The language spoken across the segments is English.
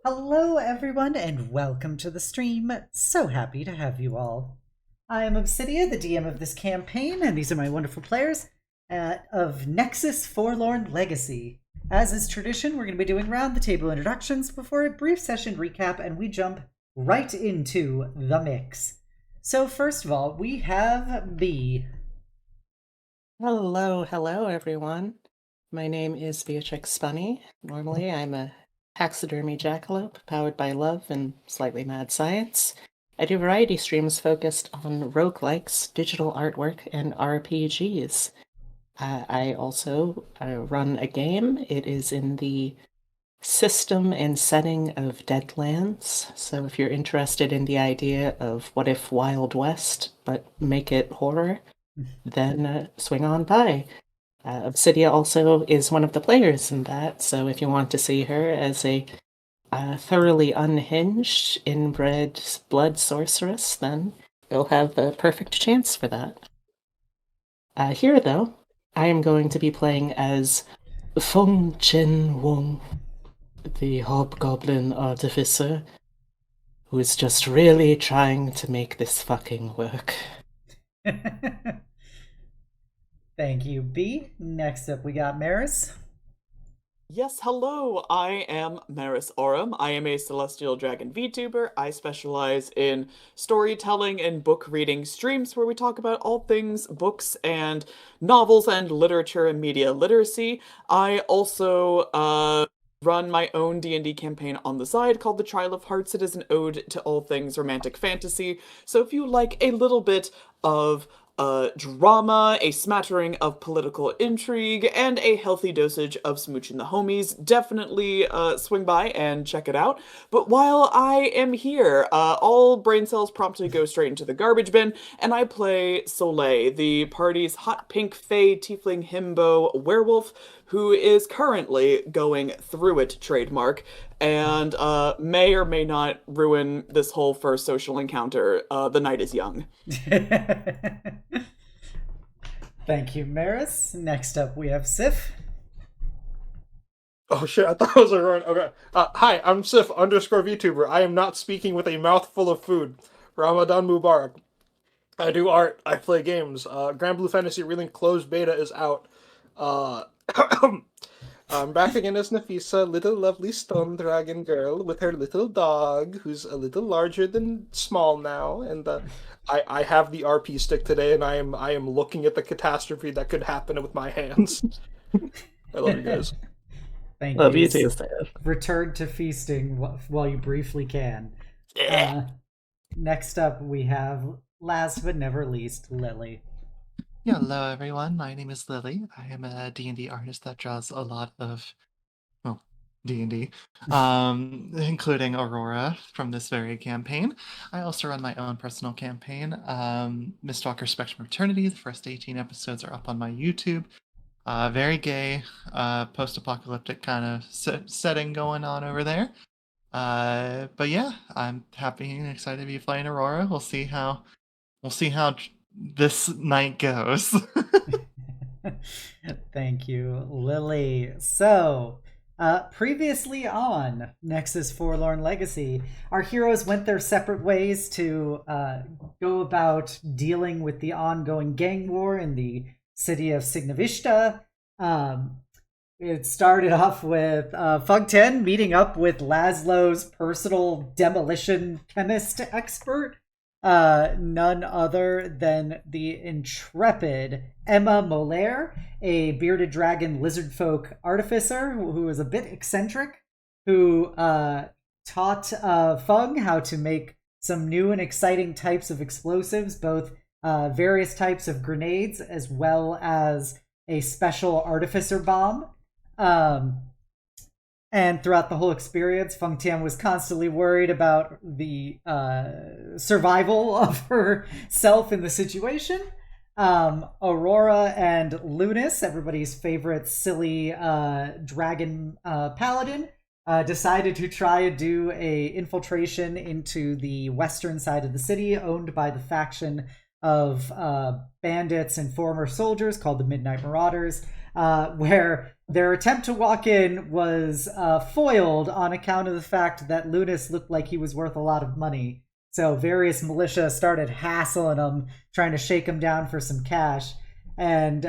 Hello, everyone, and welcome to the stream. So happy to have you all. I am Obsidia, the DM of this campaign, and these are my wonderful players of Nexus Forlorn Legacy. As is tradition, we're going to be doing round the table introductions before a brief session recap, and we jump right into the mix. So, first of all, we have B. Hello, everyone. My name is Beatrix Spunny. Normally, I'm a taxidermy jackalope powered by love and slightly mad science. I do variety streams focused on roguelikes, digital artwork, and RPGs. I also run a game. It is in the system and setting of Deadlands. So if you're interested in the idea of what if Wild West, but make it horror, then swing on by. Obsidia also is one of the players in that, so if you want to see her as a thoroughly unhinged, inbred blood sorceress, then you'll have a perfect chance for that. Here, though, I am going to be playing as Feng Chen Wong, the hobgoblin artificer, who is just really trying to make this fucking work. Thank you, B. Next up, we got Meris. Yes, hello, I am Meris Aurum. I am a Celestial Dragon VTuber. I specialize in storytelling and book reading streams where we talk about all things books and novels and literature and media literacy. I also run my own D&D campaign on the side called The Trial of Hearts. It is an ode to all things romantic fantasy. So if you like a little bit of drama, a smattering of political intrigue, and a healthy dosage of smooching the homies, definitely swing by and check it out. But while I am here, all brain cells promptly go straight into the garbage bin, and I play Soleil, the party's hot pink fae tiefling himbo werewolf, who is currently going through it trademark, and may or may not ruin this whole first social encounter. The night is young. Thank you, Maris. Next up, we have Sif. Oh shit, I thought it was a run. Okay. Hi, I'm Sif underscore VTuber. I am not speaking with a mouthful of food. Ramadan Mubarak. I do art. I play games. Grand Blue Fantasy Relink closed beta is out. I'm back again as Nafisa, little lovely stone dragon girl with her little dog, who's a little larger than small now, and I have the RP stick today, and I am looking at the catastrophe that could happen with my hands. I love you guys. Thank Love you. you too, Stan. Return to feasting while you briefly can. Yeah. Next up, we have, last but never least, Lily. Hello everyone, my name is Lily. I am a D&D artist that draws a lot of, well, D&D, including Aurora from this very campaign. I also run my own personal campaign, Mistwalker Spectrum of Eternity. The first 18 episodes are up on my YouTube. Very gay, post-apocalyptic kind of setting going on over there. But yeah, I'm happy and excited to be playing Aurora. We'll see how this night goes. Thank you, Lily. So, previously on Nexus Forlorn Legacy, our heroes went their separate ways to go about dealing with the ongoing gang war in the city of Signavishta. It started off with Fugten meeting up with Lazlo's personal demolition chemist expert, none other than the intrepid Emma Molaire, a bearded dragon lizard folk artificer who is a bit eccentric, who taught Fung how to make some new and exciting types of explosives, both various types of grenades as well as a special artificer bomb. And throughout the whole experience, Feng Tian was constantly worried about the survival of herself in the situation. Aurora and Lunas, everybody's favorite silly dragon paladin, decided to try and do a infiltration into the western side of the city, owned by the faction of bandits and former soldiers called the Midnight Marauders, where their attempt to walk in was foiled on account of the fact that Lunas looked like he was worth a lot of money. So various militia started hassling him, trying to shake him down for some cash. And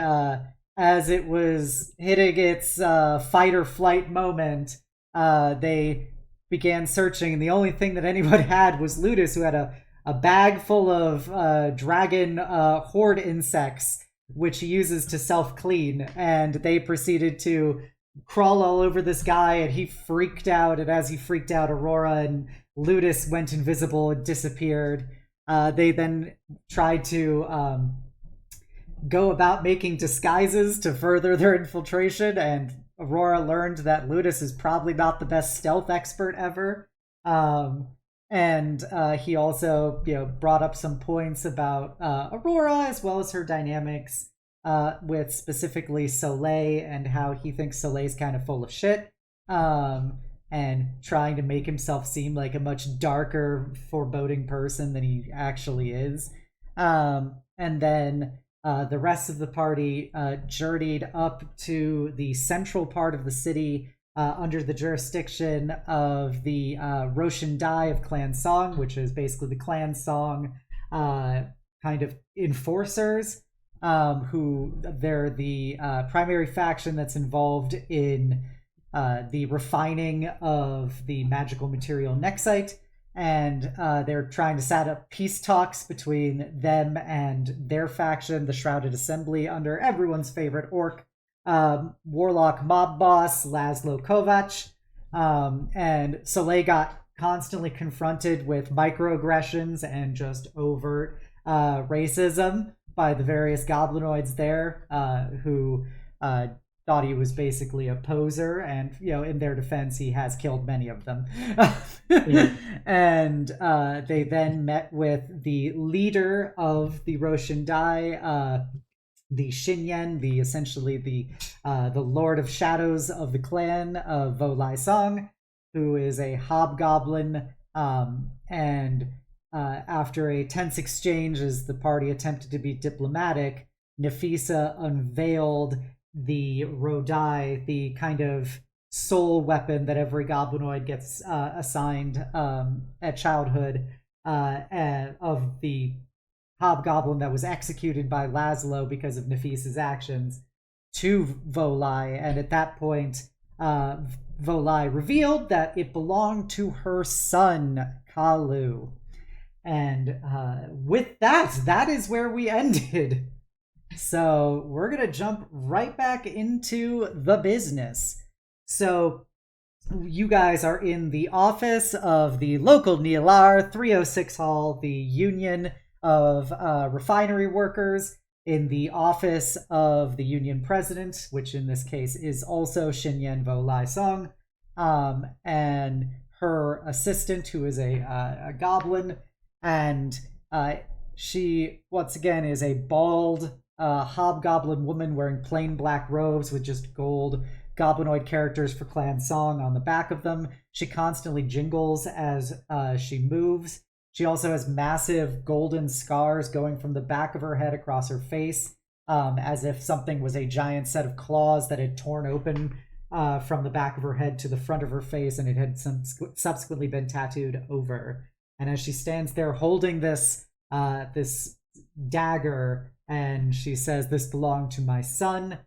as it was hitting its fight or flight moment, they began searching, and the only thing that anyone had was Ludus, who had a bag full of dragon horde insects, which he uses to self-clean, and they proceeded to crawl all over this guy, and he freaked out, and as he freaked out, Aurora and Ludus went invisible and disappeared. They then tried to go about making disguises to further their infiltration, and Aurora learned that Ludus is probably not the best stealth expert ever. And he also, brought up some points about Aurora, as well as her dynamics with specifically Soleil, and how he thinks Soleil's kind of full of shit, and trying to make himself seem like a much darker, foreboding person than he actually is. And then the rest of the party journeyed up to the central part of the city, under the jurisdiction of the Roshan Dai of Clan Song, which is basically the Clan Song kind of enforcers, who they're the primary faction that's involved in the refining of the magical material Nexite, and they're trying to set up peace talks between them and their faction, the Shrouded Assembly, under everyone's favorite orc, warlock mob boss Lazlo Kovac. And Soleil got constantly confronted with microaggressions and just overt racism by the various goblinoids there, who thought he was basically a poser, and in their defense, he has killed many of them. And they then met with the leader of the Roshan Dai, the Shinyen, essentially the Lord of Shadows of the clan of Volai Song, who is a hobgoblin. And after a tense exchange, as the party attempted to be diplomatic, Nafisa unveiled the Rodai, the kind of soul weapon that every goblinoid gets assigned at childhood, of the hobgoblin that was executed by Lazlo because of Nafisa's actions, to Volai. And at that point, Volai revealed that it belonged to her son, Kalu. And with that is where we ended. So we're going to jump right back into the business. So you guys are in the office of the local Nialar 306 Hall, the Union of Refinery Workers, in the office of the Union President, which in this case is also Shinyen Volai Song, and her assistant, who is a goblin, and she, once again, is a bald hobgoblin woman wearing plain black robes with just gold goblinoid characters for Clan Song on the back of them. She constantly jingles as she moves. She also has massive golden scars going from the back of her head across her face, as if something was a giant set of claws that had torn open from the back of her head to the front of her face, and it had subsequently been tattooed over. And as she stands there holding this dagger, and she says, "This belonged to my son,"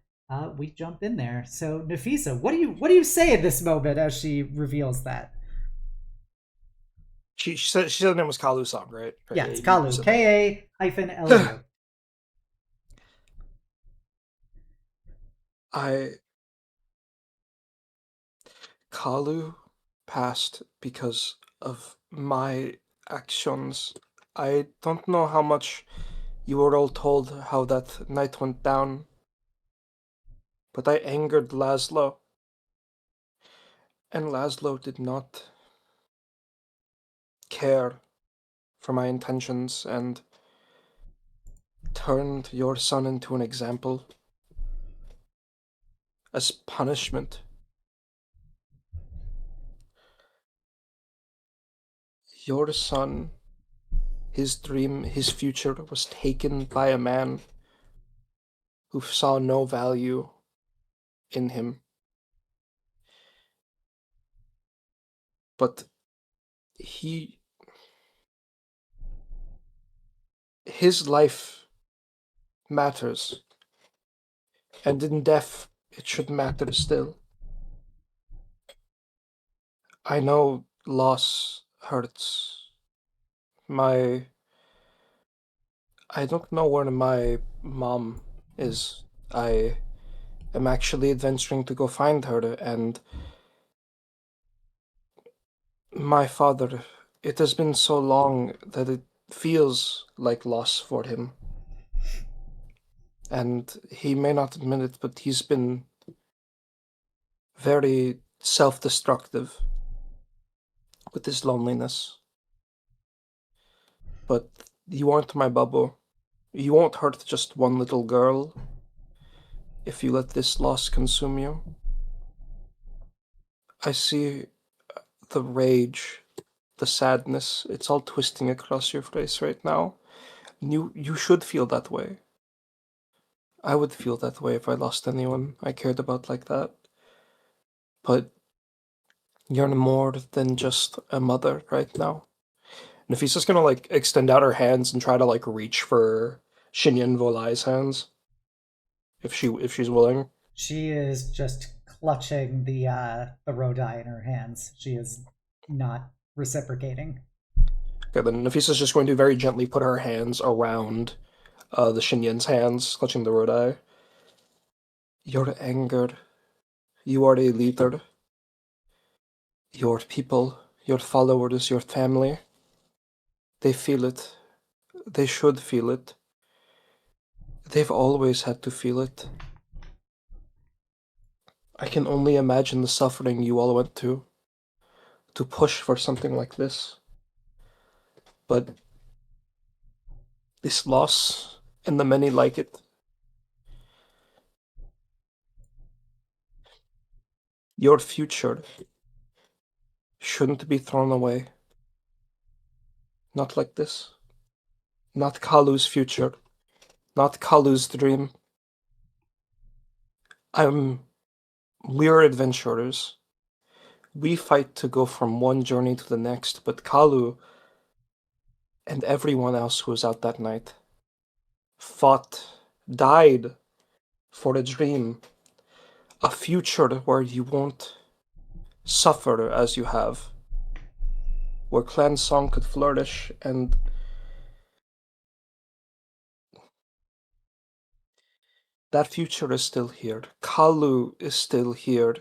we jump in there. So Nafisa, what do you say at this moment as she reveals that? She said her name was Kalu Song, right? Yeah, it's Kalu. Ka-L-U. Kalu passed because of my actions. I don't know how much you were all told how that night went down, but I angered Lazlo, and Lazlo did not care for my intentions and turned your son into an example as punishment. Your son, his dream, his future was taken by a man who saw no value in him. but his life matters, and in death it should matter still. I know loss hurts. I don't know where my mom is. I am actually adventuring to go find her, and my father, it has been so long that it feels like loss for him. And he may not admit it, but he's been very self-destructive with his loneliness. But you aren't my bubble. You won't hurt just one little girl if you let this loss consume you. I see the rage, the sadness, it's all twisting across your face right now. You should feel that way. I would feel that way if I lost anyone I cared about like that. But you're more than just a mother right now. Nafisa's gonna like extend out her hands and try to like reach for Shinyan Volai's hands. If she's willing. She is just clutching the Rodai in her hands. She is not reciprocating. Okay, then Nafisa's just going to very gently put her hands around the Shinyan's hands, clutching the Rodai. You're angered. You are a leader. Your people, your followers, your family, they feel it. They should feel it. They've always had to feel it. I can only imagine the suffering you all went to push for something like this. But this loss, and the many like it, your future shouldn't be thrown away. Not like this. Not Kalu's future. Not Kalu's dream. We're adventurers. We fight to go from one journey to the next, but Kalu and everyone else who was out that night fought, died for a dream. A future where you won't suffer as you have. Where clan song could flourish, and that future is still here. Kalu is still here.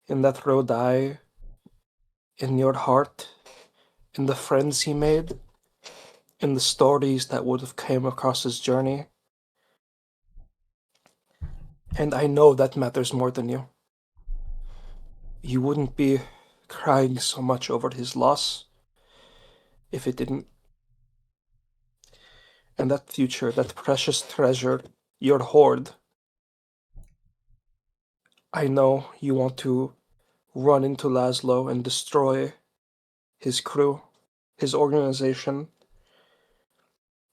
In that Rodai, in your heart, in the friends he made, in the stories that would have came across his journey. And I know that matters more than you. You wouldn't be crying so much over his loss if it didn't. And that future, that precious treasure, your hoard, I know you want to run into Lazlo and destroy his crew, his organization,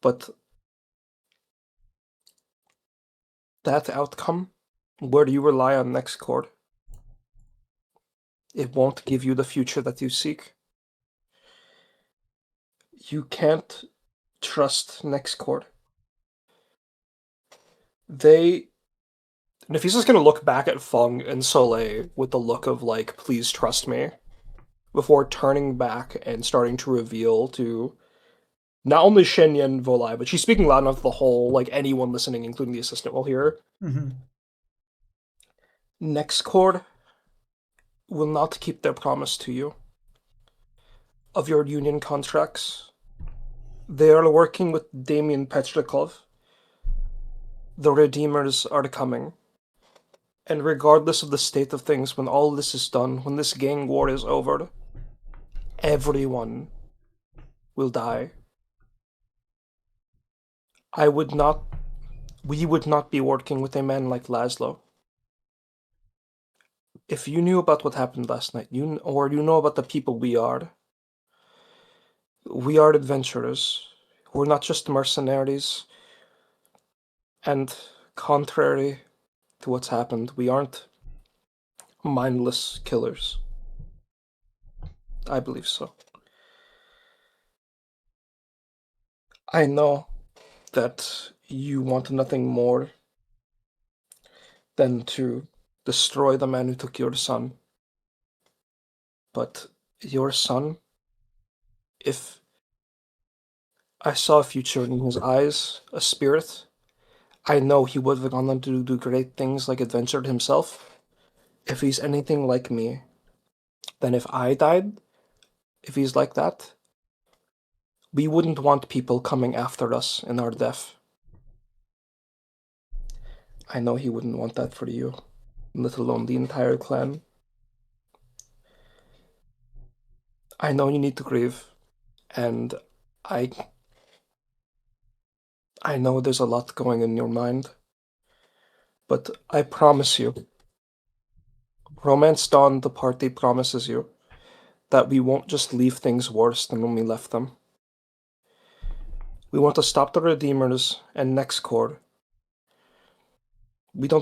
but that outcome, where you rely on Nexcord, it won't give you the future that you seek. You can't trust Nexcord. Nafisa's gonna look back at Feng and Soleil with the look of like, please trust me, before turning back and starting to reveal to not only Shenyan Volai, but she's speaking loud enough the whole, like anyone listening, including the assistant, will hear. Mm-hmm. Nexcord will not keep their promise to you of your union contracts. They are working with Damien Petrikov. The Redeemers are coming. And regardless of the state of things, when all this is done, when this gang war is over, everyone will die. We would not be working with a man like Lazlo. If you knew about what happened last night, you know about the people we are adventurers. We're not just mercenaries. And contrary to what's happened, we aren't mindless killers. I believe so. I know that you want nothing more than to destroy the man who took your son. But your son, if I saw a future in his eyes, a spirit, I know he would have gone on to do great things like adventure himself. If he's anything like me, then if I died, if he's like that, we wouldn't want people coming after us in our death. I know he wouldn't want that for you, let alone the entire clan. I know you need to grieve, and I know there's a lot going in your mind, but I promise you, Romance Dawn, the party promises you that we won't just leave things worse than when we left them. We want to stop the Redeemers and Next Core. We're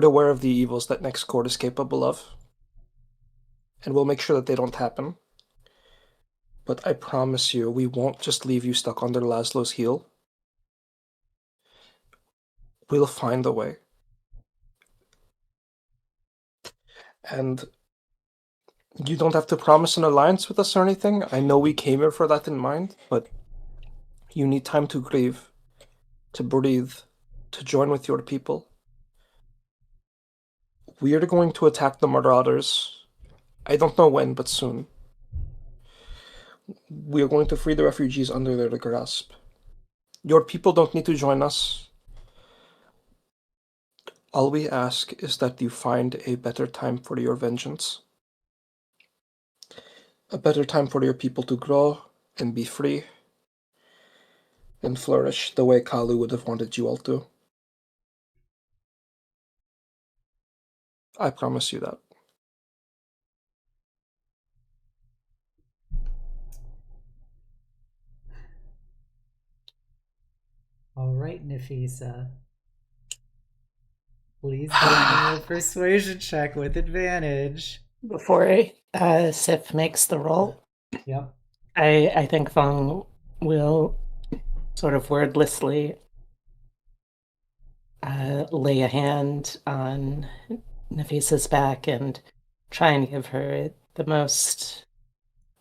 aware of the evils that Next Core is capable of, and we'll make sure that they don't happen. But I promise you, we won't just leave you stuck under Lazlo's heel. We'll find a way. And you don't have to promise an alliance with us or anything. I know we came here for that in mind, but you need time to grieve, to breathe, to join with your people. We are going to attack the Marauders. I don't know when, but soon. We are going to free the refugees under their grasp. Your people don't need to join us. All we ask is that you find a better time for your vengeance. A better time for your people to grow and be free and flourish the way Kalu would have wanted you all to. I promise you that. All right, Nafisa. Please give me a persuasion check with advantage. Before Sif makes the roll, Yep. I think Feng will sort of wordlessly lay a hand on Nafisa's back and try and give her the most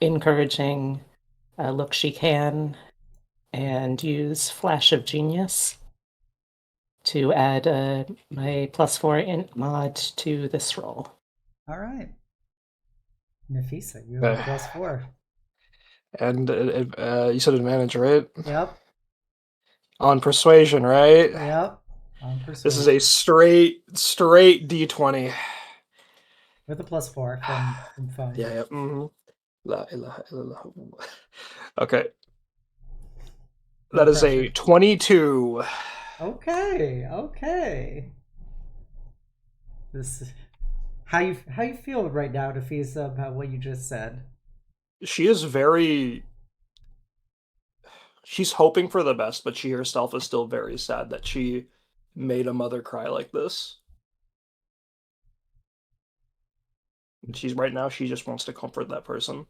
encouraging look she can, and use Flash of Genius to add my +4 int mod to this roll. All right. Nafisa, you have a +4. And you said advantage, right? Yep. On persuasion, right? Yep. This is a straight D20. With a +4 from phone. Yeah. Mm-hmm. La ilaha illallah. Okay. That is a 22. Okay. This how you feel right now, Nafisa, about what you just said? She is she's hoping for the best, but she herself is still very sad that she made a mother cry like this. And she just wants to comfort that person.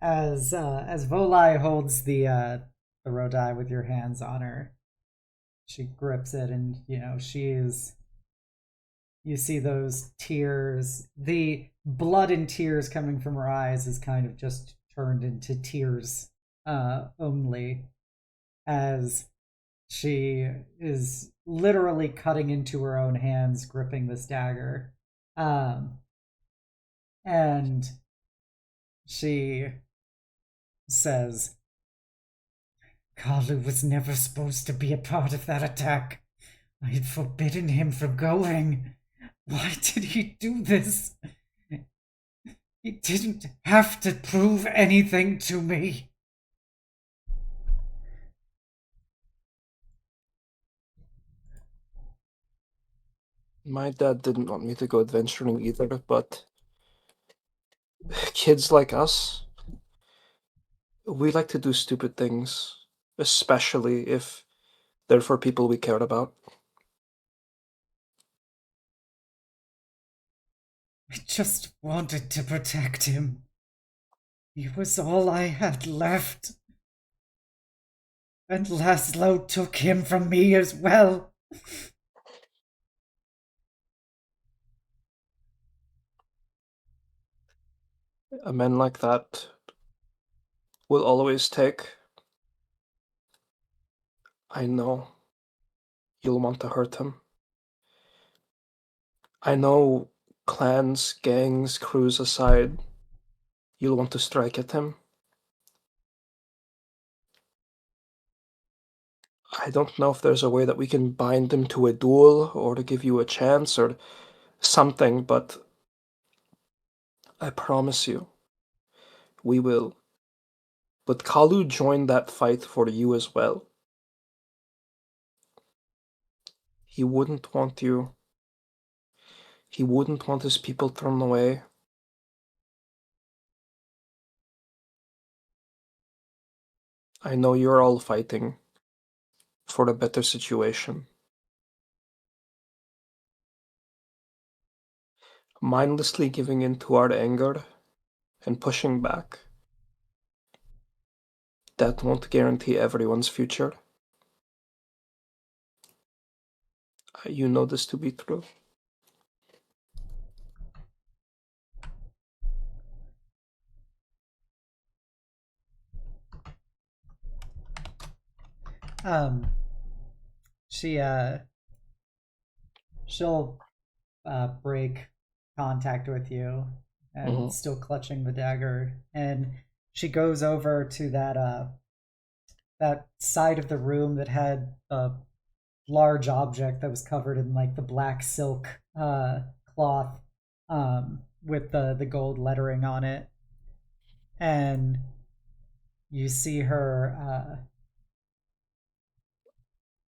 As Volai holds the Rodai with your hands on her, she grips it, and you see those tears, the blood and tears coming from her eyes is kind of just turned into tears only, as she is literally cutting into her own hands, gripping this dagger. And she says, Kalu was never supposed to be a part of that attack. I had forbidden him from going. Why did he do this? He didn't have to prove anything to me. My dad didn't want me to go adventuring either, but kids like us, we like to do stupid things, especially if they're for people we cared about. I just wanted to protect him. He was all I had left. And Lazlo took him from me as well. A man like that will always take. I know you'll want to hurt him. I know clans, gangs, crews aside, you'll want to strike at him. I don't know if there's a way that we can bind him to a duel or to give you a chance or something, but I promise you, we will. But Kalu joined that fight for you as well. He wouldn't want you. He wouldn't want his people thrown away. I know you're all fighting for a better situation. Mindlessly giving in to our anger and pushing back. That won't guarantee everyone's future. You know this to be true. She she'll break contact with you and still clutching the dagger, and she goes over to that side of the room that had a large object that was covered in like the black silk cloth with the gold lettering on it, and you see her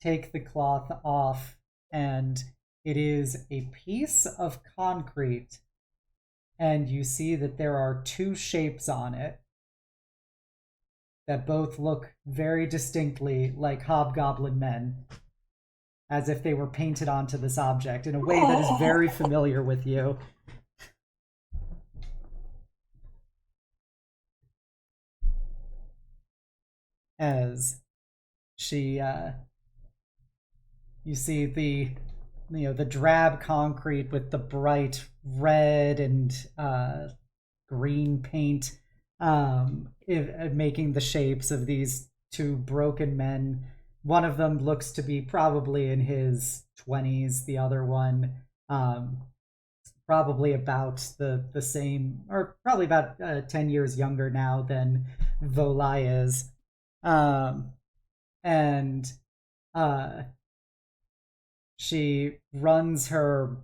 take the cloth off, and it is a piece of concrete, and you see that there are two shapes on it that both look very distinctly like hobgoblin men, as if they were painted onto this object in a way that is very familiar with you. As she you see the drab concrete with the bright red and green paint making the shapes of these two broken men. One of them looks to be probably in his 20s, the other one probably about the same, or probably about 10 years younger now than Volai is. And she runs her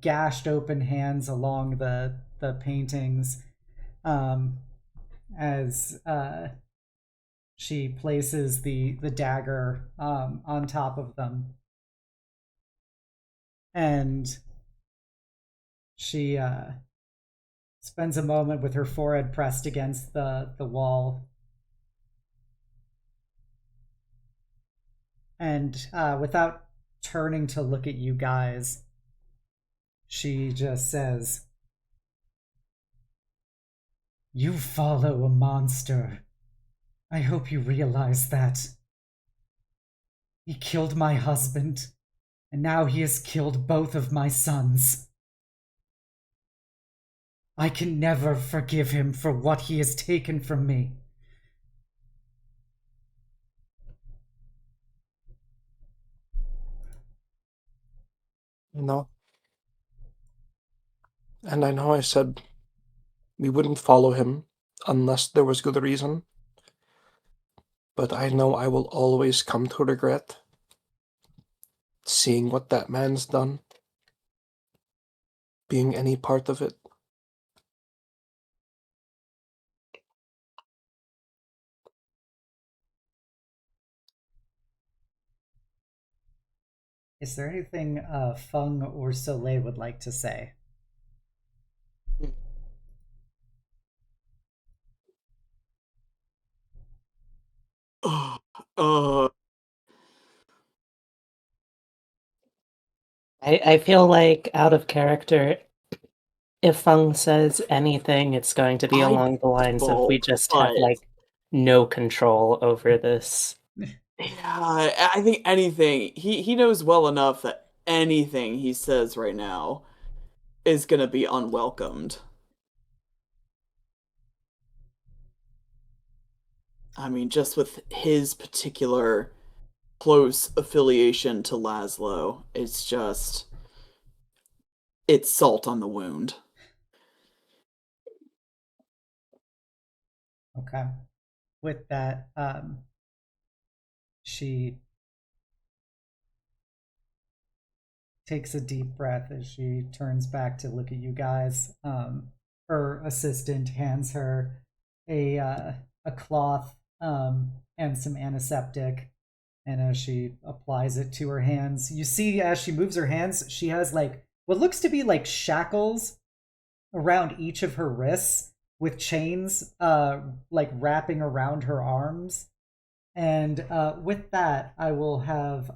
gashed open hands along the paintings as she places the dagger on top of them, and she spends a moment with her forehead pressed against the wall, and without turning to look at you guys, she just says, "You follow a monster. I hope you realize that. He killed my husband, and now he has killed both of my sons. I can never forgive him for what he has taken from me." No. And I know I said we wouldn't follow him unless there was good reason. But I know I will always come to regret seeing what that man's done, being any part of it. Is there anything Fung or Soleil would like to say? Uh, I feel like out of character, if Feng says anything, it's going to be along the lines of we just have, but- like, no control over this. Yeah, I think anything. He knows well enough that anything he says right now is gonna be unwelcomed. I mean, just with his particular close affiliation to Lazlo, it's salt on the wound. Okay. With that, she takes a deep breath as she turns back to look at you guys. Her assistant hands her a cloth and some antiseptic, and as she applies it to her hands, you see as she moves her hands, she has like what looks to be like shackles around each of her wrists with chains like wrapping around her arms. And with that, I will have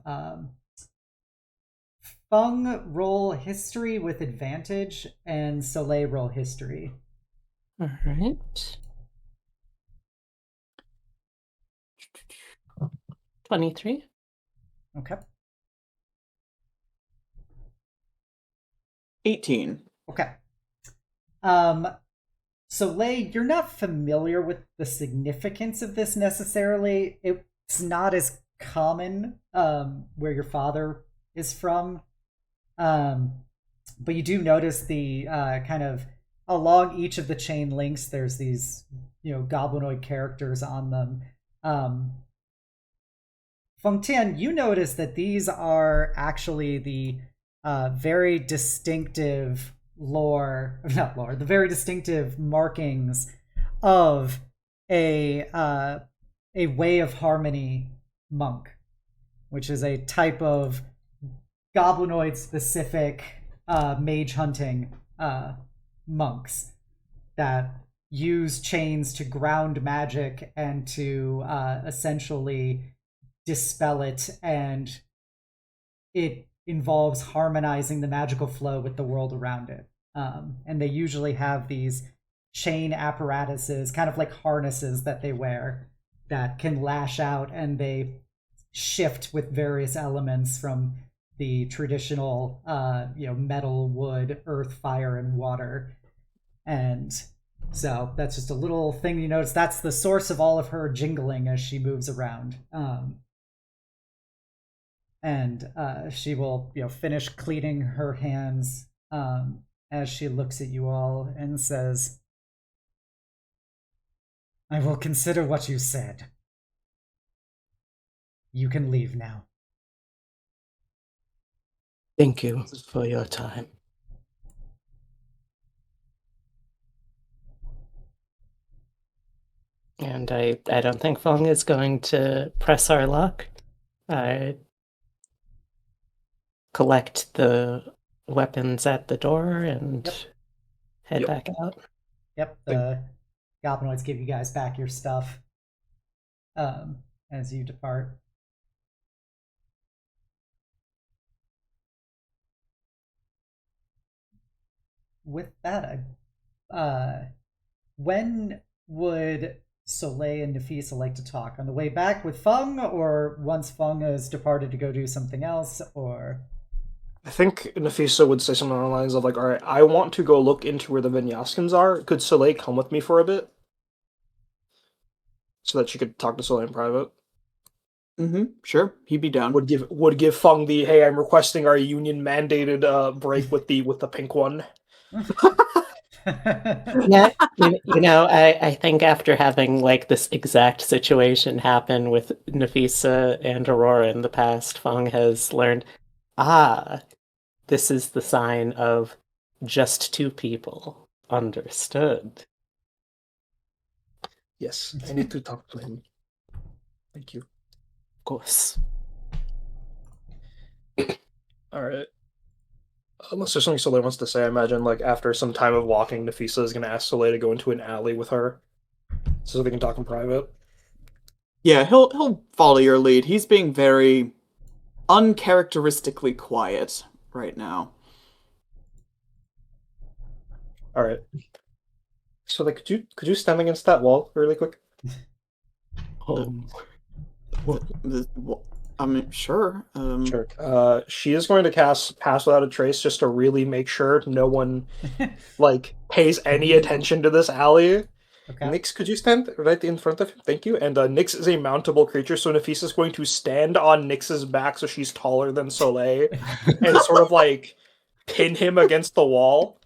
Feng roll history with advantage and Soleil roll history. All right. 23. Okay. 18. Okay. Soleil, you're not familiar with the significance of this necessarily. It's not as common where your father is from. But you do notice the kind of along each of the chain links, there's these, goblinoid characters on them. Feng Tian, you notice that these are actually the very distinctive the very distinctive markings of a Way of Harmony monk, which is a type of goblinoid specific mage hunting monks that use chains to ground magic and to essentially dispel it, and it involves harmonizing the magical flow with the world around it. And they usually have these chain apparatuses, kind of like harnesses that they wear, that can lash out, and they shift with various elements from the traditional, metal, wood, earth, fire, and water. And so that's just a little thing you notice. That's the source of all of her jingling as she moves around. And she will, finish cleaning her hands as she looks at you all and says, "I will consider what you said. You can leave now." Thank you for your time. And I don't think Feng is going to press our luck. I collect the weapons at the door and head back out. Yep, the goblinoids give you guys back your stuff as you depart. With that, when would Soleil and Nafisa like to talk? On the way back with Feng, or once Feng has departed to go do something else, or? I think Nafisa would say something along the lines of like, "All right, I want to go look into where the Vinyaskins are. Could Soleil come with me for a bit, so that she could talk to Soleil in private?" Sure, he'd be down. Would give Feng the, "Hey, I'm requesting our union mandated break with the pink one." Yeah, I think after having like this exact situation happen with Nafisa and Aurora in the past, Feng has learned, this is the sign of just two people. Understood. Yes, I need to talk to him. Thank you. Of course. Alright. Unless there's something Soleil wants to say, I imagine, like, after some time of walking, Nafisa is going to ask Soleil to go into an alley with her, so they can talk in private. Yeah, he'll follow your lead. He's being very uncharacteristically quiet right now. All right. So, like, could you stand against that wall really quick? I mean, sure. Sure. She is going to cast Pass Without a Trace just to really make sure no one like pays any attention to this alley. Okay. Nyx, could you stand right in front of him? Thank you. And Nyx is a mountable creature, so Nafisa is going to stand on Nyx's back so she's taller than Soleil and sort of like pin him against the wall.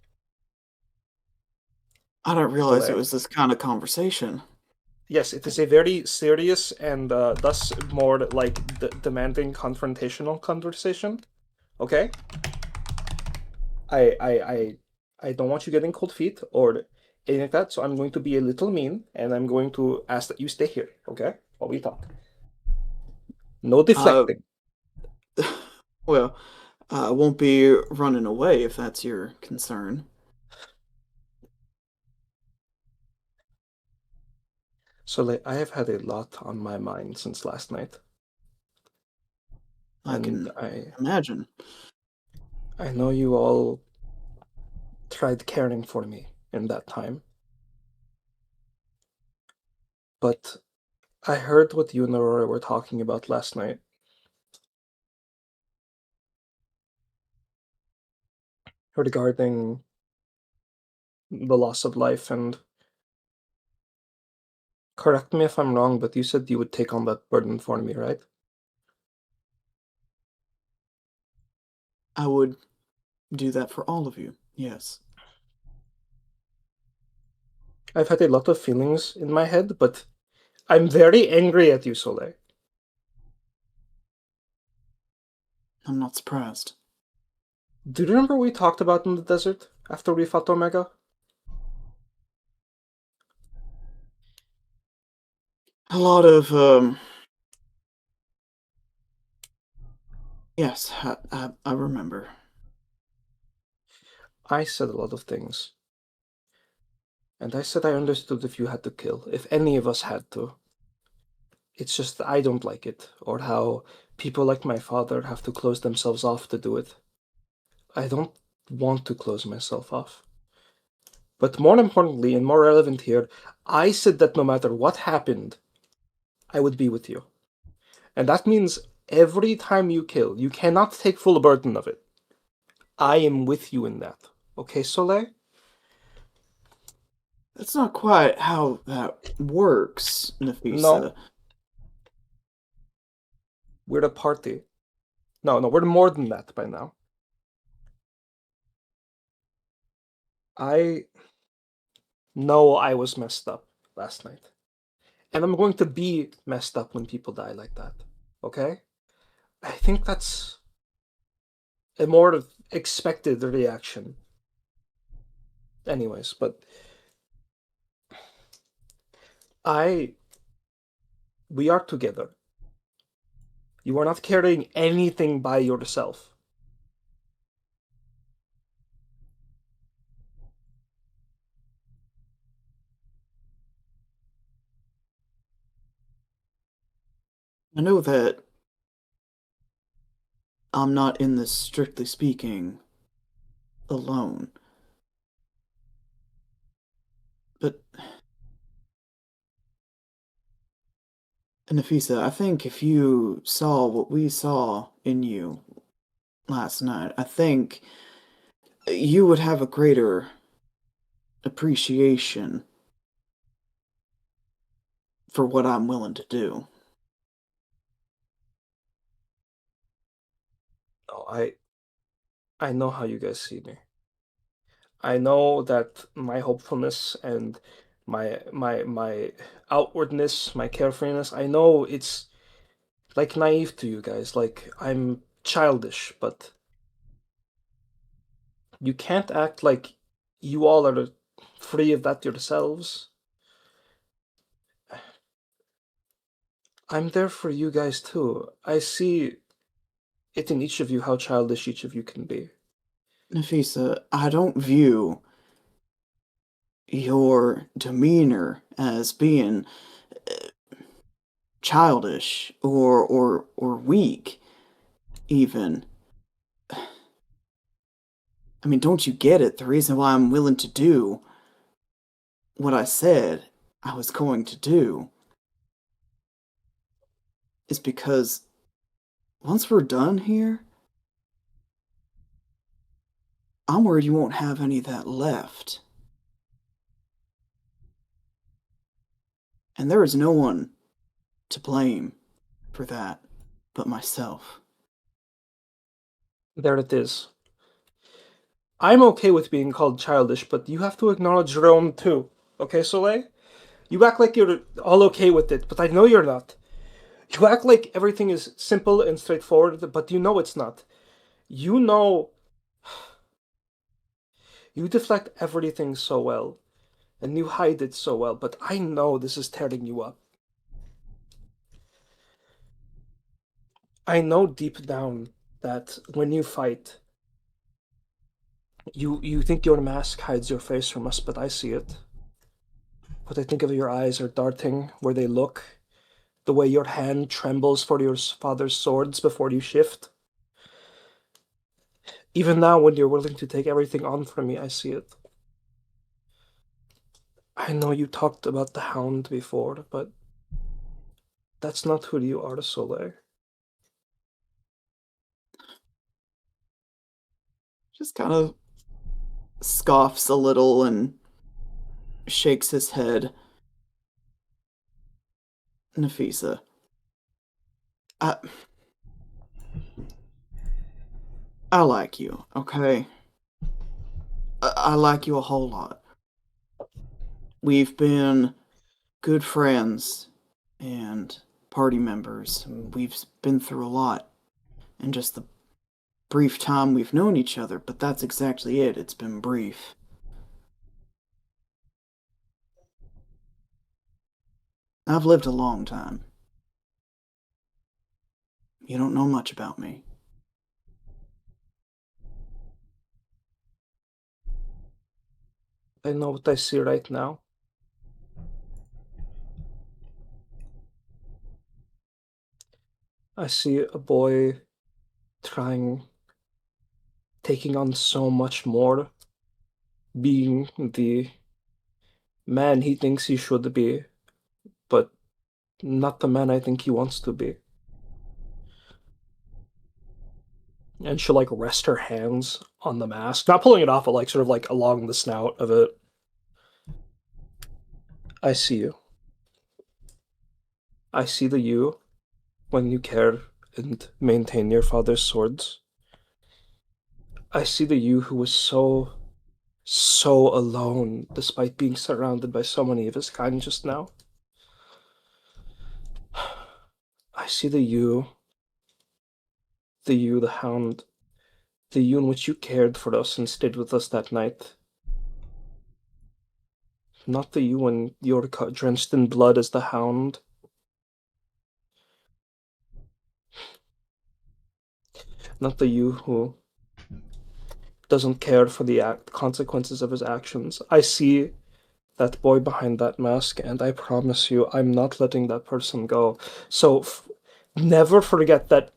I didn't realize Soleil. it was this kind of conversation. Yes, it is a very serious and thus more like demanding confrontational conversation. Okay? I don't want you getting cold feet or anything like that, so I'm going to be a little mean and I'm going to ask that you stay here, okay? While we talk. No deflecting. Well, I won't be running away if that's your concern. So I have had a lot on my mind since last night. I can imagine. I know you all tried caring for me in that time. But I heard what you and Aurora were talking about last night. Regarding the loss of life, and correct me if I'm wrong, but you said you would take on that burden for me, right? I would do that for all of you, yes. I've had a lot of feelings in my head, but I'm very angry at you, Soleil. I'm not surprised. Do you remember what we talked about in the desert after we fought Omega? A lot of, yes, I remember. I said a lot of things. And I said I understood if you had to kill, if any of us had to. It's just that I don't like it, or how people like my father have to close themselves off to do it. I don't want to close myself off. But more importantly, and more relevant here, I said that no matter what happened, I would be with you. And that means every time you kill, you cannot take full burden of it. I am with you in that. Okay, Soleil? That's not quite how that works, Nafisa. No. We're a party. No, we're more than that by now. I know I was messed up last night. And I'm going to be messed up when people die like that. Okay? I think that's a more expected reaction. Anyways, but we are together. You are not carrying anything by yourself. I know that I'm not in this, strictly speaking, alone. But, Nafisa, I think if you saw what we saw in you last night, I think you would have a greater appreciation for what I'm willing to do. Oh, I know how you guys see me. I know that my hopefulness and my outwardness, my carefreeness, I know it's like naive to you guys, like I'm childish, but you can't act like you all are free of that yourselves. I'm there for you guys too. I see it in each of you how childish each of you can be. Nafisa, I don't view your demeanor as being childish or weak, even. I mean, don't you get it? The reason why I'm willing to do what I said I was going to do is because once we're done here, I'm worried you won't have any of that left. And there is no one to blame for that but myself. There it is. I'm okay with being called childish, but you have to acknowledge your own too. Okay, Soleil? You act like you're all okay with it, but I know you're not. You act like everything is simple and straightforward, but you know it's not. You know. You deflect everything so well, and you hide it so well, but I know this is tearing you up. I know deep down that when you fight, you think your mask hides your face from us, but I see it. What I think of your eyes are darting where they look, the way your hand trembles for your father's swords before you shift. Even now, when you're willing to take everything on from me, I see it. I know you talked about the Hound before, but that's not who you are, Soleil. Just kind of scoffs a little and shakes his head. Nafisa, I like you, okay? I like you a whole lot. We've been good friends and party members. We've been through a lot in just the brief time we've known each other, but that's exactly it. It's been brief. I've lived a long time. You don't know much about me. I know what I see right now. I see a boy taking on so much more, being the man he thinks he should be, but not the man I think he wants to be. And she'll like rest her hands on the mask, not pulling it off, but like sort of like along the snout of it. I see you. I see the you when you care and maintain your father's swords. I see the you who was so alone despite being surrounded by so many of his kind just now. I see the you, the Hound, the you in which you cared for us and stayed with us that night. Not the you when you're drenched in blood as the Hound. Not the you who doesn't care for the consequences of his actions. I see that boy behind that mask, and I promise you, I'm not letting that person go. So never forget that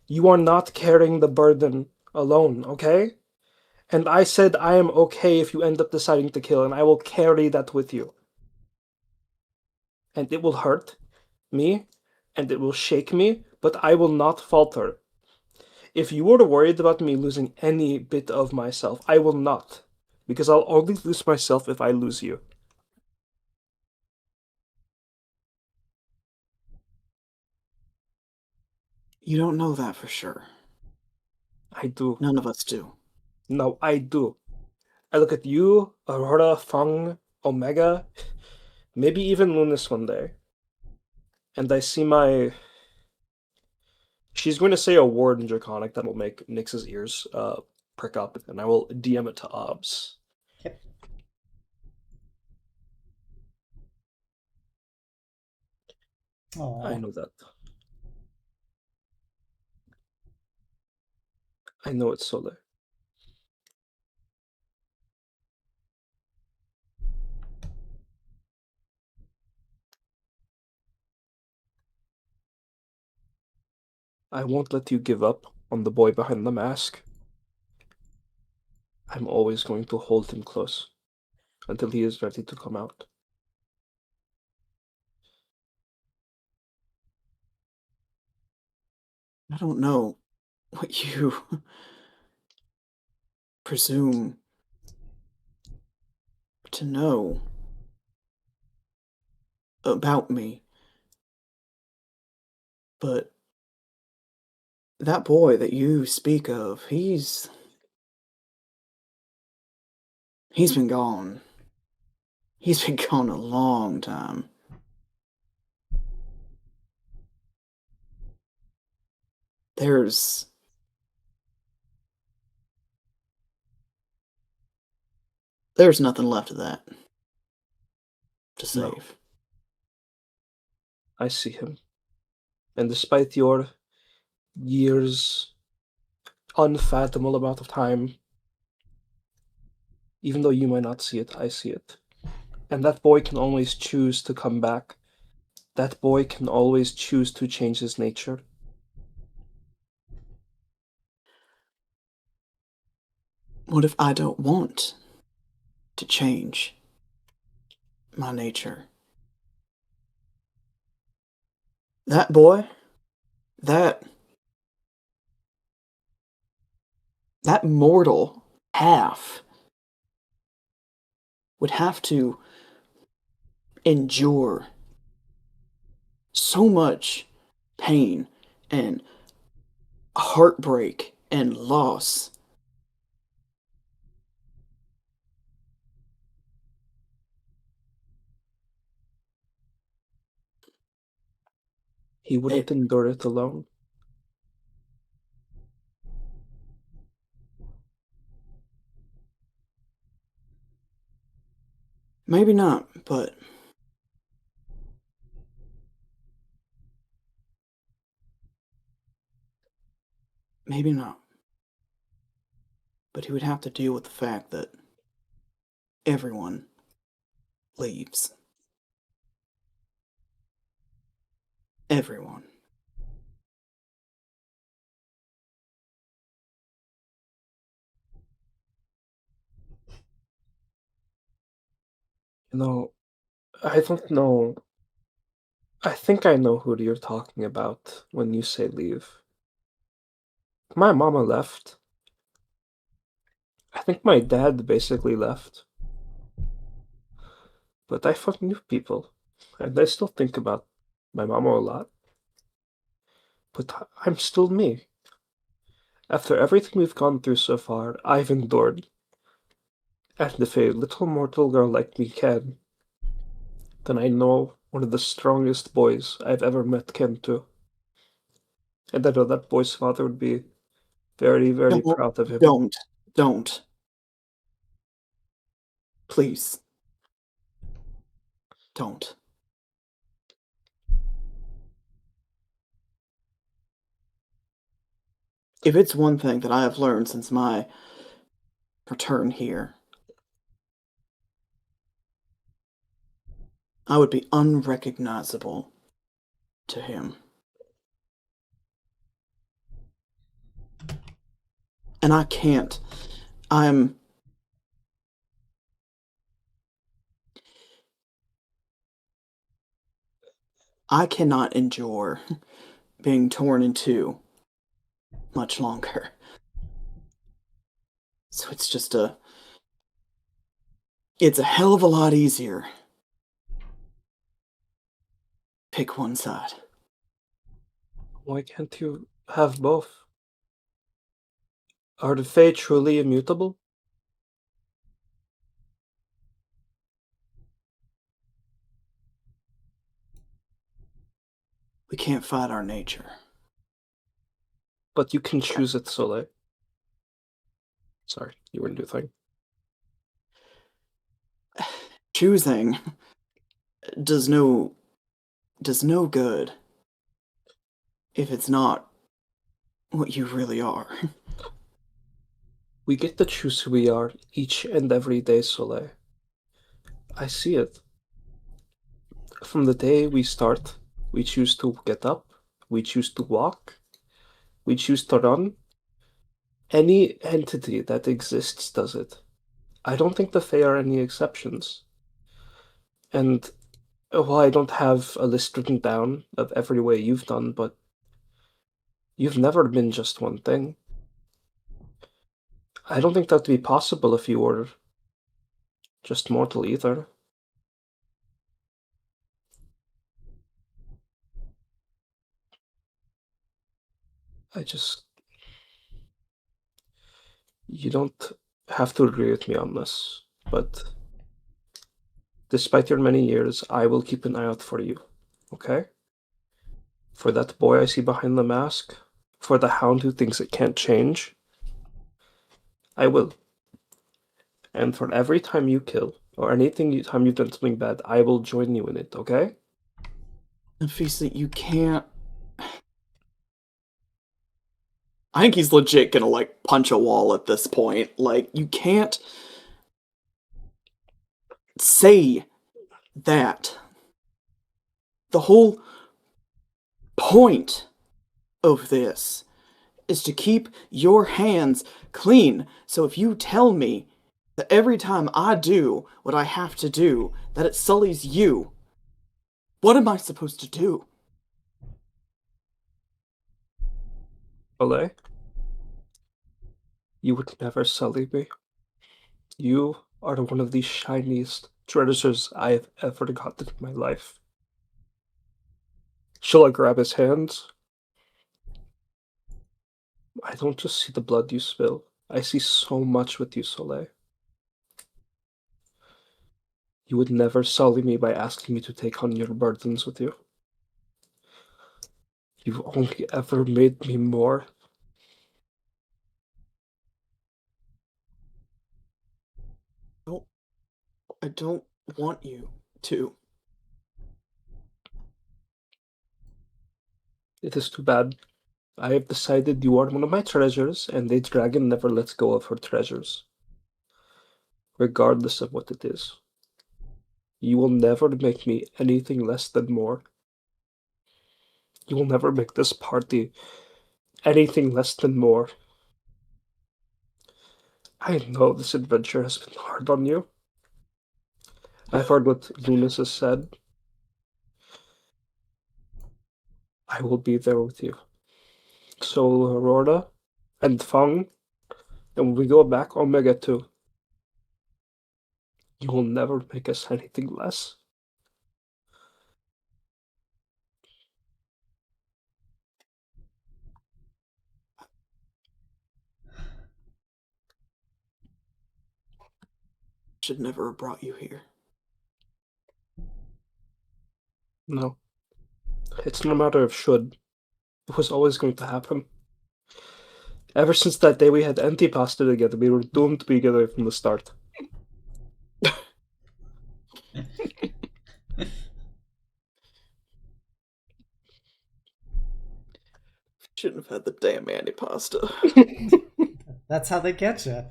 you are not carrying the burden alone, okay? And I said I am okay if you end up deciding to kill, and I will carry that with you. And it will hurt me, and it will shake me, but I will not falter. If you were worried about me losing any bit of myself, I will not. Because I'll only lose myself if I lose you. You don't know that for sure. I do. None of us do. No, I do. I look at you, Aurora, Fung, Omega, maybe even Lunas one day. And I see my... She's going to say a word in Draconic that will make Nyx's ears prick up, and I will DM it to Obs. Yep. I know that. I know it's Soleil. I won't let you give up on the boy behind the mask. I'm always going to hold him close until he is ready to come out. I don't know what you presume to know about me, but that boy that you speak of, he's been gone. He's been gone a long time. There's nothing left of that to save. No. I see him. And despite your years, unfathomable amount of time, even though you might not see it, I see it. And that boy can always choose to come back. That boy can always choose to change his nature. What if I don't want to change my nature? That boy, that mortal half would have to endure so much pain and heartbreak and loss. He wouldn't endure it alone. Maybe not, but maybe not. But he would have to deal with the fact that everyone leaves. Everyone. You know, I don't know. I think I know who you're talking about when you say leave. My mama left. I think my dad basically left. But I found new people. And I still think about my mama a lot. But I'm still me. After everything we've gone through so far, I've endured. And if a little mortal girl like me can, then I know one of the strongest boys I've ever met can too. And I know that boy's father would be very, very proud of him. Don't. Please. Don't. If it's one thing that I have learned since my return here, I would be unrecognizable to him. And I can't. I cannot endure being torn in two much longer. So it's just it's a hell of a lot easier. Pick one side. Why can't you have both? Are the Fae truly immutable? We can't fight our nature. But you can choose it, Soleil. Sorry, you wouldn't do a thing. Choosing does no good if it's not what you really are. We get to choose who we are each and every day, Soleil. I see it. From the day we start, we choose to get up, we choose to walk, we choose to run, Any entity that exists does it. I don't think the Fae are any exceptions. And while I don't have a list written down of every way you've done, but you've never been just one thing. I don't think that'd be possible if you were just mortal either. You don't have to agree with me on this, but despite your many years, I will keep an eye out for you, okay? For that boy I see behind the mask, for the hound who thinks it can't change, I will. And for every time you kill, or time you've done something bad, I will join you in it, okay? Nafisa, you can't... I think he's legit gonna, like, punch a wall at this point. Like, you can't say that. The whole point of this is to keep your hands clean. So if you tell me that every time I do what I have to do, that it sullies you, what am I supposed to do? Soleil, you would never sully me. You are one of the shiniest treasures I have ever gotten in my life. Shall I grab his hands? I don't just see the blood you spill. I see so much with you, Soleil. You would never sully me by asking me to take on your burdens with you. You've only ever made me more. I don't want you to. It is too bad. I have decided you are one of my treasures, and a dragon never lets go of her treasures. Regardless of what it is. You will never make me anything less than more. You will never make this party anything less than more. I know this adventure has been hard on you. I've heard what Lunas has said. I will be there with you. So, Aurora and Fang, and when we go back Omega 2, you will never make us anything less. Should never have brought you here. No. It's not a matter of should. It was always going to happen. Ever since that day we had anti-pasta together, we were doomed to be together from the start. Shouldn't have had the damn anti-pasta. That's how they get you.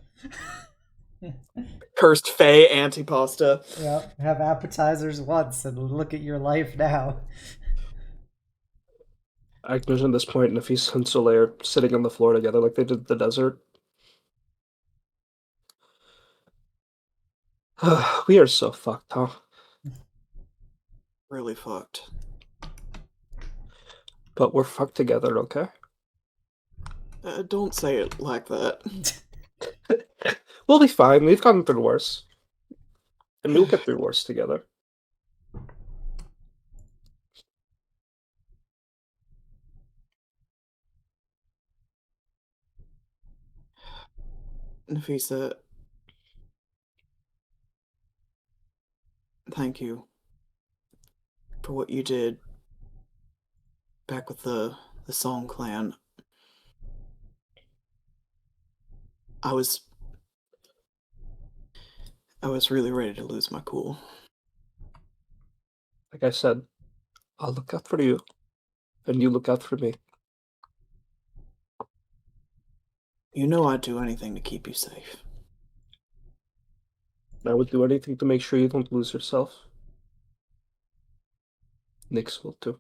Cursed Fae anti-pasta. Yeah, have appetizers once and look at your life now. I can imagine at this point Nafisa and Soleil are sitting on the floor together like they did in the desert. We are so fucked, huh? Really fucked. But we're fucked together, okay? Don't say it like that. We'll be fine. We've gotten through worse. And we'll get through worse together. Nafisa, thank you for what you did back with the Song Clan. I was really ready to lose my cool. Like I said, I'll look out for you. And you look out for me. You know I'd do anything to keep you safe. I would do anything to make sure you don't lose yourself. Nyx will too.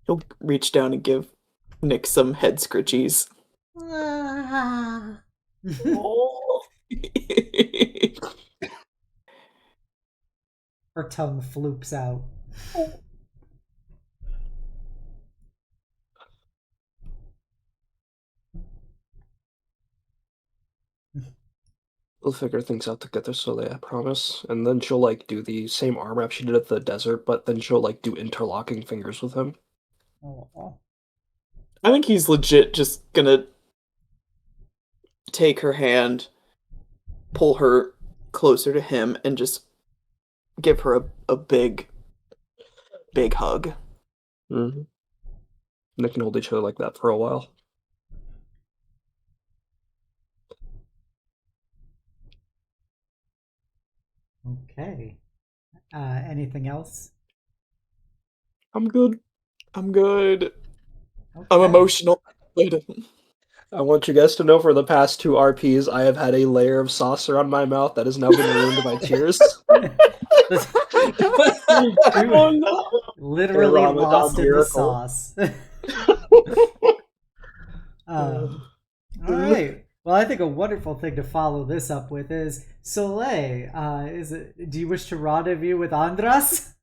He'll reach down and give Nick some head scritchies. Ah. Oh. Her tongue floops out. We'll figure things out together, Soleil, I promise. And then she'll like do the same arm wrap she did at the desert, but then she'll like do interlocking fingers with him. Oh. I think he's legit just gonna take her hand, pull her closer to him, and just give her a big hug. Mm-hmm. They can hold each other like that for a while. Okay. Anything else? I'm good. Okay. I'm emotional. I want you guys to know for the past 2 RPs, I have had a layer of sauce around my mouth that has now been ruined by tears. Oh no! Literally Ramadan lost in the miracle. sauce. All right. Well, I think a wonderful thing to follow this up with is Soleil. Do you wish to rendezvous with Andras?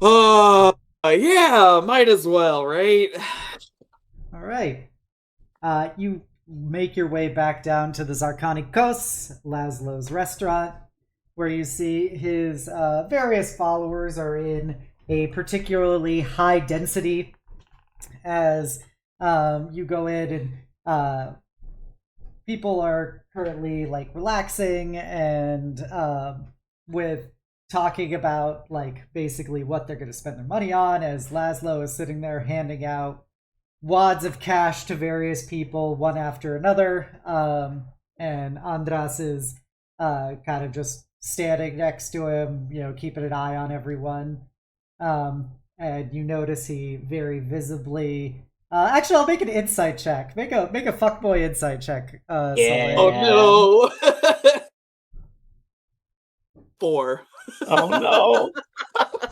Yeah, might as well, right? All right. You make your way back down to the Zarkanikos, Lazlo's restaurant, where you see his various followers are in a particularly high density as you go in and people are currently like relaxing and with talking about like basically what they're going to spend their money on as Lazlo is sitting there handing out wads of cash to various people one after another, and Andras is kind of just standing next to him, keeping an eye on everyone. And you notice he very visibly actually, I'll make an insight check. Make a fuckboy insight check. Yeah. Oh no! 4. Oh no.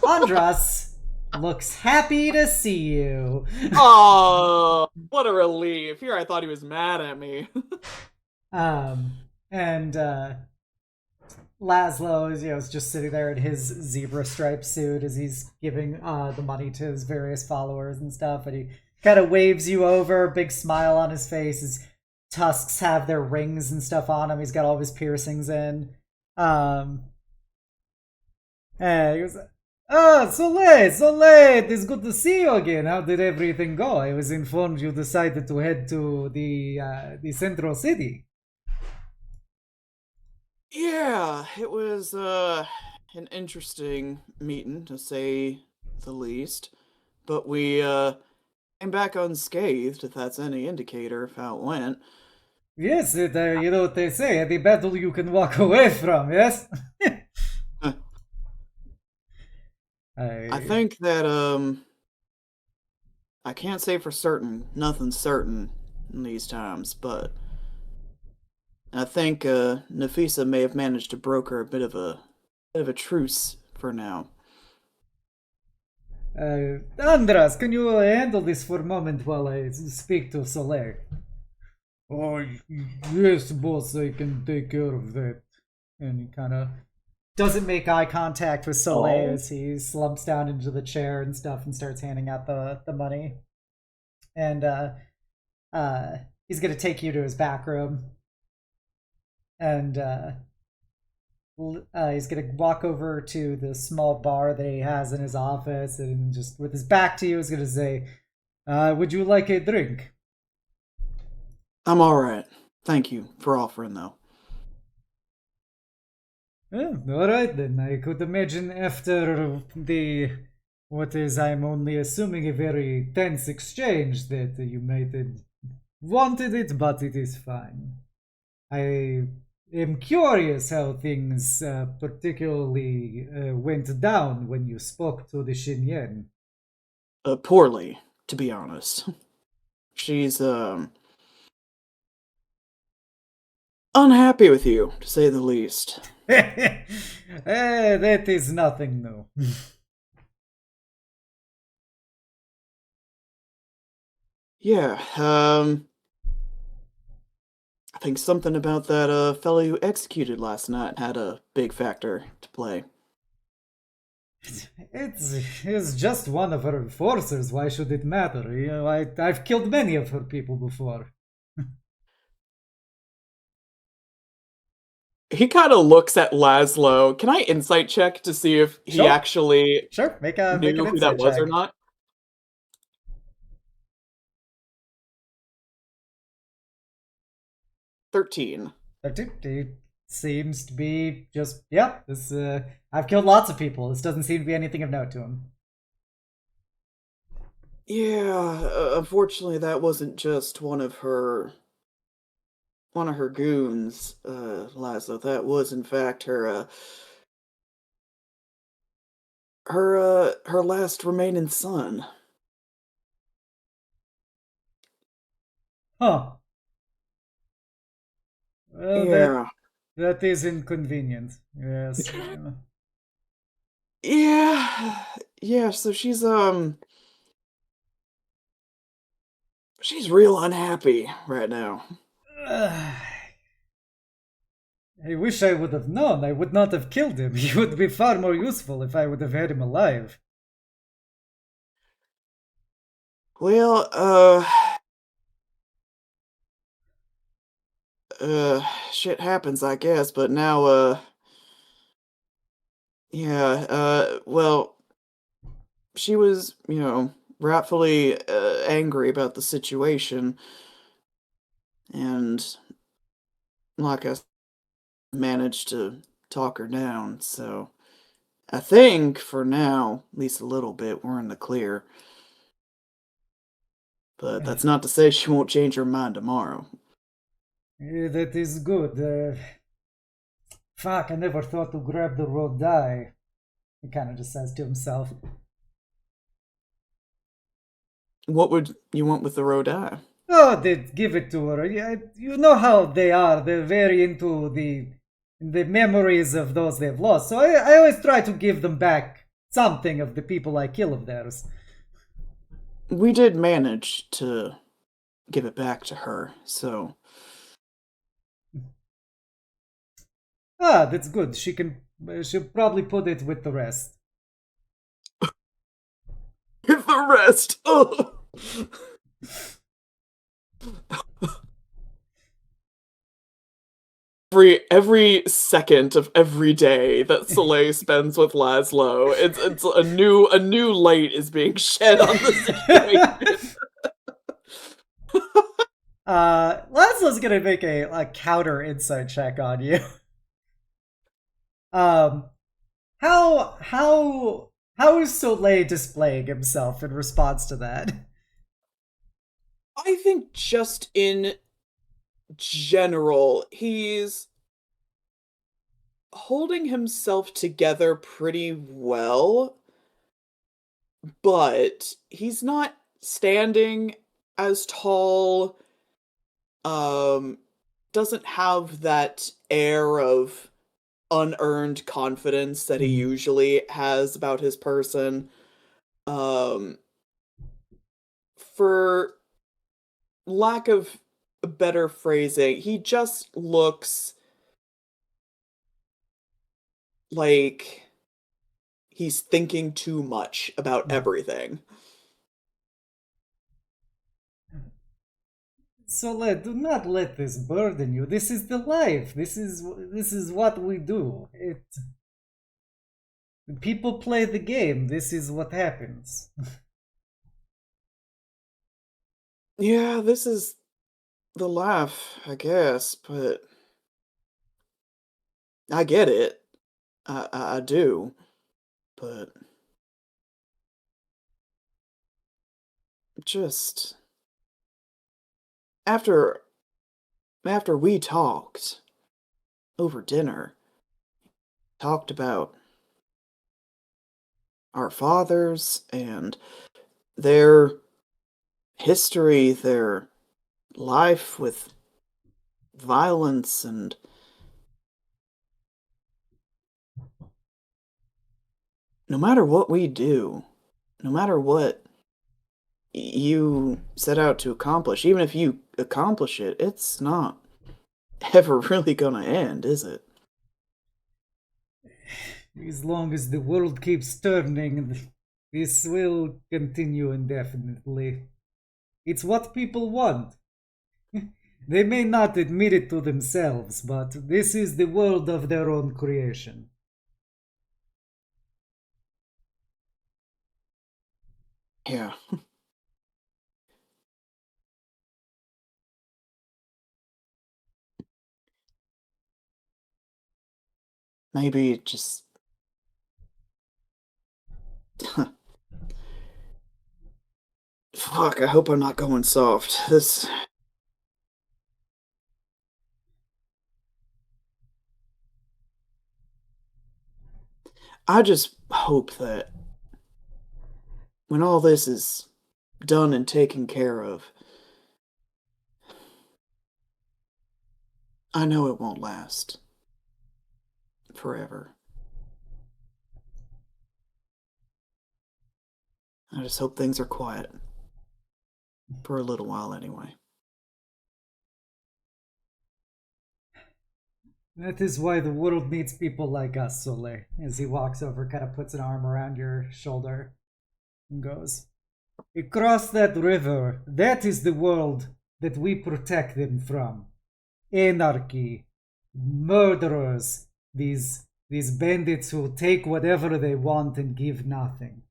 Andras looks happy to see you. Oh, what a relief! Here I thought he was mad at me. And Lazlo is just sitting there in his zebra striped suit as he's giving the money to his various followers and stuff, and he kind of waves you over, big smile on his face. His tusks have their rings and stuff on him. He's got all of his piercings in. And he goes, Soleil, it is good to see you again. How did everything go? I was informed you decided to head to the central city. Yeah, it was an interesting meeting, to say the least. But we came back unscathed, if that's any indicator of how it went. Yes, you know what they say, the battle you can walk away from, yes? I think that, I can't say for certain, nothing's certain in these times, but I think Nafisa may have managed to broker a bit of a truce for now. Andras, can you handle this for a moment while I speak to Soleil? Oh, yes, boss, I can take care of that. And he kind of doesn't make eye contact with Soleil as he slumps down into the chair and stuff and starts handing out the money. And he's going to take you to his back room. And he's going to walk over to the small bar that he has in his office and just with his back to you is going to say, would you like a drink? I'm alright. Thank you for offering, though. Alright then. I could imagine after what is, I'm only assuming, a very tense exchange that you might have wanted it, but it is fine. I am curious how things particularly went down when you spoke to the Xinyan. Poorly, to be honest. She's, unhappy with you, to say the least. That is nothing new. Yeah, I think something about that fellow you executed last night had a big factor to play. It's just one of her enforcers. Why should it matter? You know, I've killed many of her people before. He kind of looks at Lazlo. Can I insight check to see if he Sure. actually Sure, make an knew who that insight was or check. not? 13. It seems to be just this. I've killed lots of people. This doesn't seem to be anything of note to him. Yeah, unfortunately, that wasn't just one of her goons, Lazlo. That was, in fact, her last remaining son. Huh. Well, Yeah. that is inconvenient. Yes. Yeah, so she's real unhappy right now. I wish I would have known. I would not have killed him. He would be far more useful if I would have had him alive. Well, shit happens, I guess, but now, yeah, well, she was, rightfully, angry about the situation, and like I managed to talk her down, so I think for now, at least a little bit, we're in the clear. But that's not to say she won't change her mind tomorrow. That is good. Fuck, I never thought to grab the raw die. He kind of just says to himself. What would you want with the raw die? Oh, they give it to her. Yeah, you know how they are. They're very into the memories of those they've lost. So I always try to give them back something of the people I kill of theirs. We did manage to give it back to her, so... Ah, that's good. She'll probably put it with the rest. With the rest! Oh. Every second of every day that Soleil spends with Lazlo, it's a new light is being shed on the situation. Lazlo's gonna make a counter insight check on you. How is Soleil displaying himself in response to that? I think just in general, he's holding himself together pretty well, but he's not standing as tall, doesn't have that air of unearned confidence that he usually has about his person. For lack of better phrasing, he just looks like he's thinking too much about everything. Soleil, do not let this burden you. This is the life. This is what we do. People play the game. This is what happens. Yeah, this is the life, I guess, but I get it. I do, but just after we talked over dinner, talked about our fathers and their history, their life with violence, and no matter what we do, no matter what you set out to accomplish, even if you accomplish it, it's not ever really gonna end, is it? As long as the world keeps turning, this will continue indefinitely. It's what people want. They may not admit it to themselves, but this is the world of their own creation. Yeah. Maybe it just... Fuck, I hope I'm not going soft. This... I just hope that when all this is done and taken care of, I know it won't last forever. I just hope things are quiet. For a little while, anyway. That is why the world needs people like us, Soleil. As he walks over, kind of puts an arm around your shoulder and goes, across that river, that is the world that we protect them from. Anarchy, murderers, these bandits who take whatever they want and give nothing.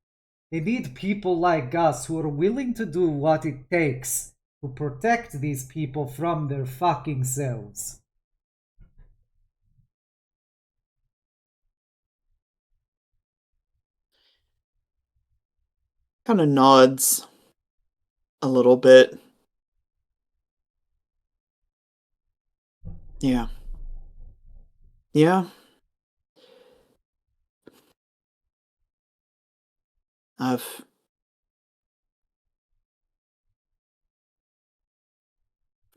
They need people like us who are willing to do what it takes to protect these people from their fucking selves. Kind of nods a little bit. Yeah. Yeah. I've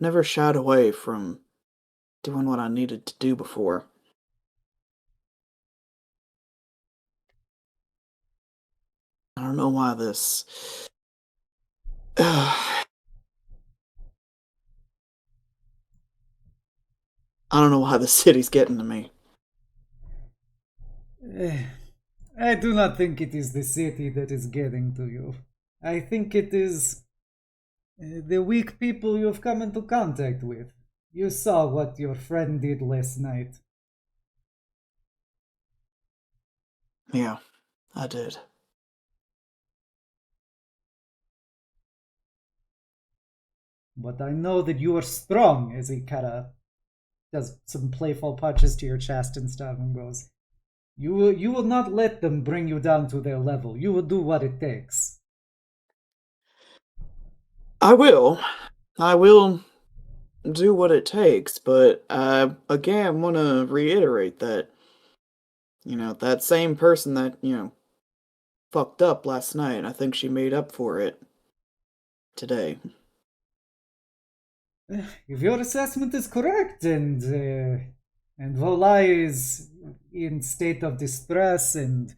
never shied away from doing what I needed to do before. I don't know why this... I don't know why the city's getting to me. I do not think it is the city that is getting to you. I think it is the weak people you have come into contact with. You saw what your friend did last night. Yeah, I did. But I know that you are strong, as he kind of does some playful punches to your chest and stuff and goes, you will not let them bring you down to their level. You will do what it takes. I will. I will do what it takes, but I again want to reiterate that, that same person that, fucked up last night, I think she made up for it today. If your assessment is correct and Volai is in state of distress and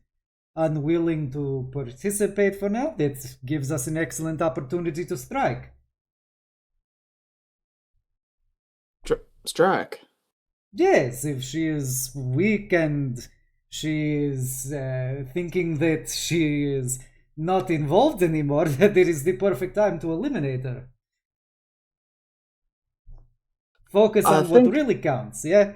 unwilling to participate for now, that gives us an excellent opportunity to strike. Strike? Yes, if she is weak and she is thinking that she is not involved anymore, that it is the perfect time to eliminate her. Focus on what really counts, yeah?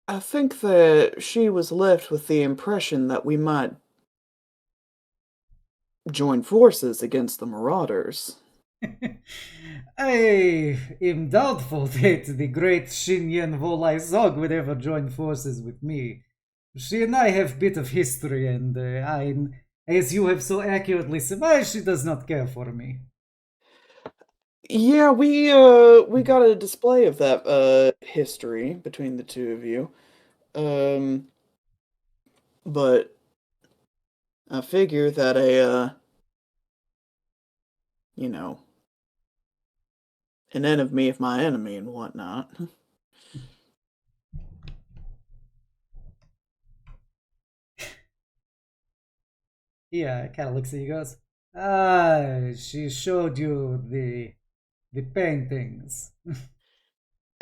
I think that she was left with the impression that we might join forces against the Marauders. I am doubtful that the great Shinyan Volai Zog would ever join forces with me. She and I have a bit of history, and as you have so accurately surmised, she does not care for me. Yeah, we got a display of that history between the two of you. But I figure that an enemy of my enemy and whatnot. Yeah, kind of looks at you, goes, ah, she showed you the paintings.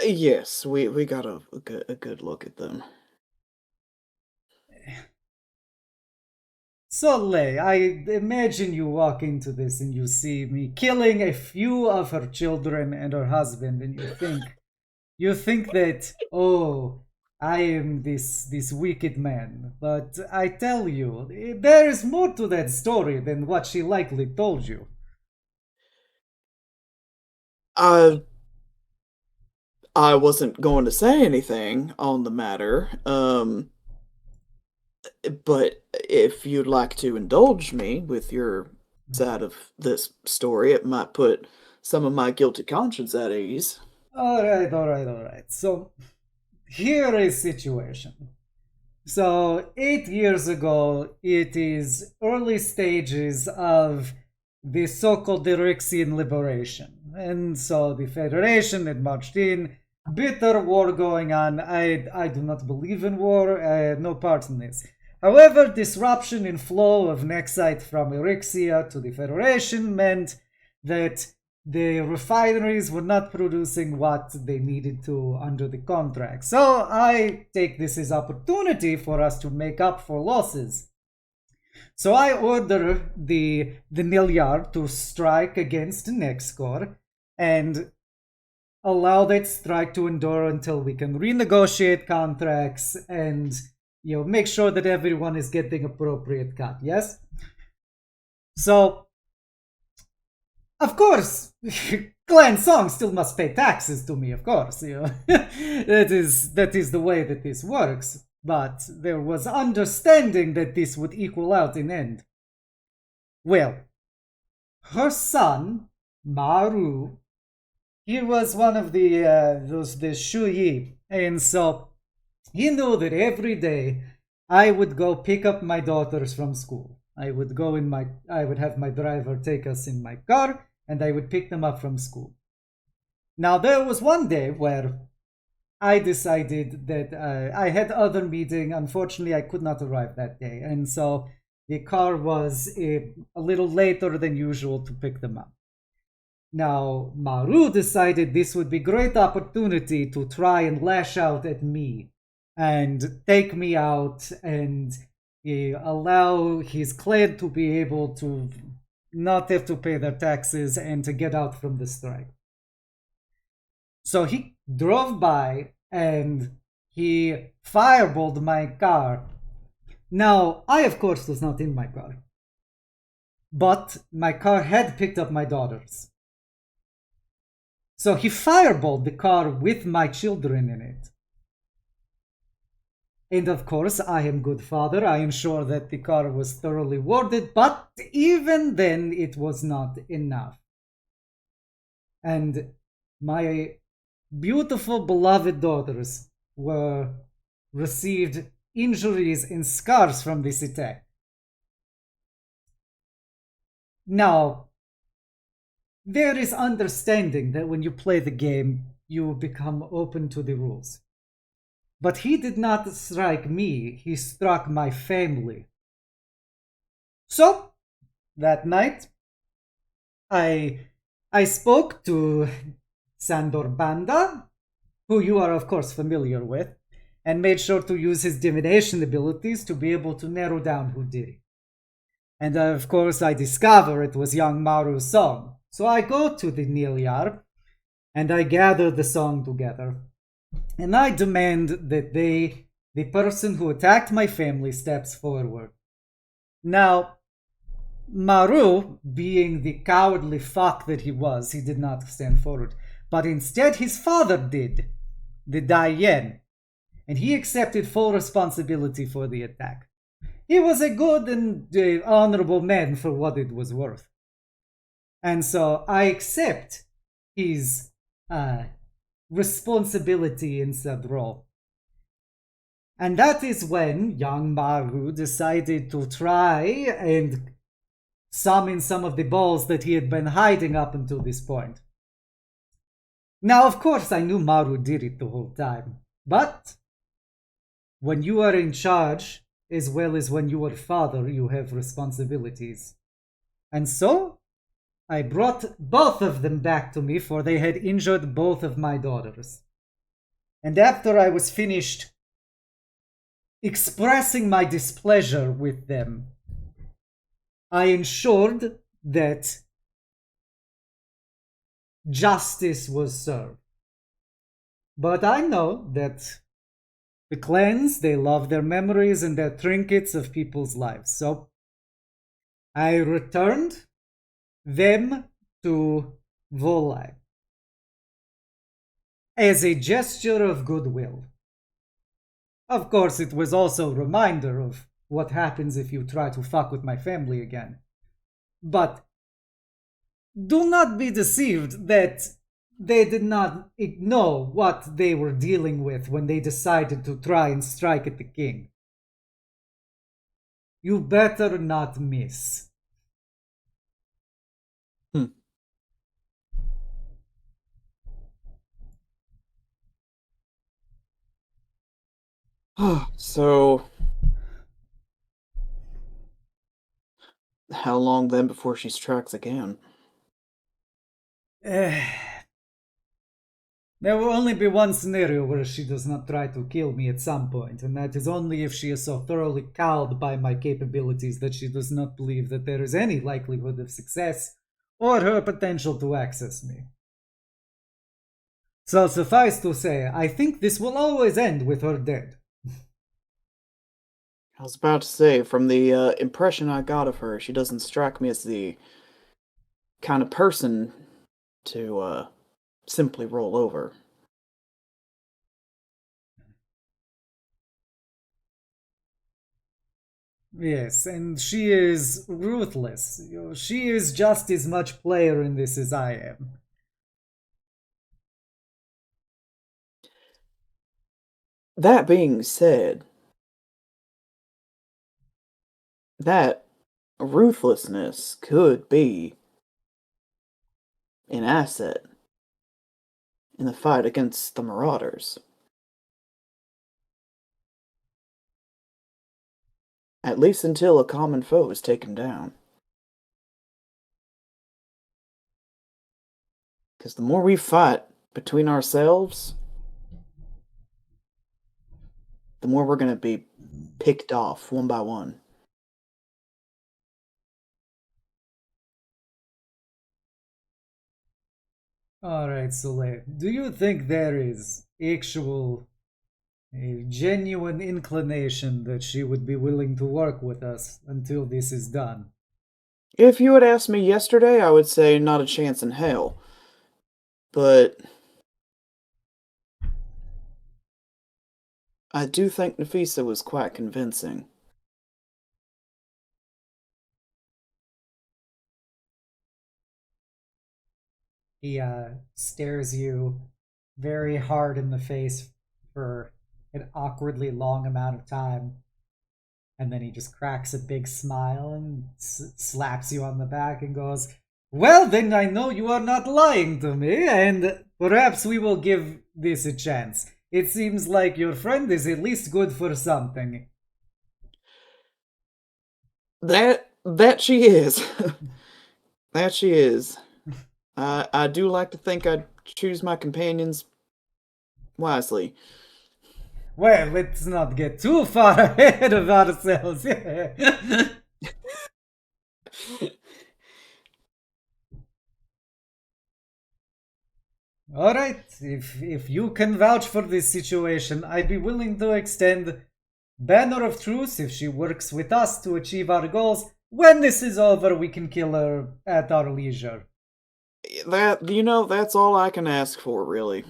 Yes, we got a good look at them. Soleil, I imagine you walk into this and you see me killing a few of her children and her husband, and you think that, oh, I am this wicked man. But I tell you, there is more to that story than what she likely told you. I I wasn't going to say anything on the matter, but if you'd like to indulge me with your side of this story, it might put some of my guilty conscience at ease. All right. So here is situation. So 8 years ago, it is early stages of the so-called Eryxian liberation. And so the Federation had marched in, bitter war going on. I do not believe in war, I had no part in this. However, disruption in flow of Nexite from Eryxia to the Federation meant that the refineries were not producing what they needed to under the contract. So I take this as opportunity for us to make up for losses. So I order the Nilyar to strike against Nexcore and allow that strike to endure until we can renegotiate contracts and make sure that everyone is getting appropriate cut. Yes. So, of course, Clan Song still must pay taxes to me. Of course, that is the way that this works. But there was understanding that this would equal out in end. Well, her son Maru, he was one of the Shuyi, and so he knew that every day I would go pick up my daughters from school. I would have my driver take us in my car, and I would pick them up from school. Now there was one day where I decided that I had other meeting. Unfortunately, I could not arrive that day, and so the car was a little later than usual to pick them up. Now, Maru decided this would be a great opportunity to try and lash out at me and take me out and allow his clan to be able to not have to pay their taxes and to get out from the strike. So he drove by and he fireballed my car. Now, I of course was not in my car, but my car had picked up my daughters. So he fireballed the car with my children in it. And of course, I am good father. I am sure that the car was thoroughly warded, but even then it was not enough. And my beautiful beloved daughters received injuries and scars from this attack. Now, there is understanding that when you play the game, you become open to the rules. But he did not strike me, he struck my family. So, that night, I spoke to Sandor Banda, who you are of course familiar with, and made sure to use his divination abilities to be able to narrow down who did it. And of course I discover it was young Maru's song. So I go to the Nilyar, and I gather the song together. And I demand that the person who attacked my family steps forward. Now, Maru, being the cowardly fuck that he was, he did not stand forward. But instead his father did, the Dayen, and he accepted full responsibility for the attack. He was a good and honorable man for what it was worth. And so I accept his responsibility in said role. And that is when young Maru decided to try and summon some of the balls that he had been hiding up until this point. Now, of course, I knew Maru did it the whole time. But when you are in charge, as well as when you are father, you have responsibilities. And so I brought both of them back to me, for they had injured both of my daughters. And after I was finished expressing my displeasure with them, I ensured that justice was served. But I know that the clans, they love their memories and their trinkets of people's lives. So I returned them to Volai as a gesture of goodwill. Of course, it was also a reminder of what happens if you try to fuck with my family again. But do not be deceived that they did not know what they were dealing with when they decided to try and strike at the king. You better not miss. So, how long then before she strikes again? There will only be one scenario where she does not try to kill me at some point, and that is only if she is so thoroughly cowed by my capabilities that she does not believe that there is any likelihood of success or her potential to access me. So suffice to say, I think this will always end with her dead. I was about to say, from the impression I got of her, she doesn't strike me as the kind of person to simply roll over. Yes, and she is ruthless. She is just as much player in this as I am. That being said, that ruthlessness could be an asset in the fight against the Marauders. At least until a common foe is taken down. Because the more we fight between ourselves, the more we're going to be picked off one by one. Alright, Soleil, do you think there is a genuine inclination that she would be willing to work with us until this is done? If you had asked me yesterday, I would say not a chance in hell. But I do think Nafisa was quite convincing. He stares you very hard in the face for an awkwardly long amount of time. And then he just cracks a big smile and slaps you on the back and goes, "Well, then I know you are not lying to me, and perhaps we will give this a chance. It seems like your friend is at least good for something." That she is. That she is. I do like to think I'd choose my companions wisely. Well, let's not get too far ahead of ourselves. Alright, if you can vouch for this situation, I'd be willing to extend Banner of Truce if she works with us to achieve our goals. When this is over, we can kill her at our leisure. That's all I can ask for, really.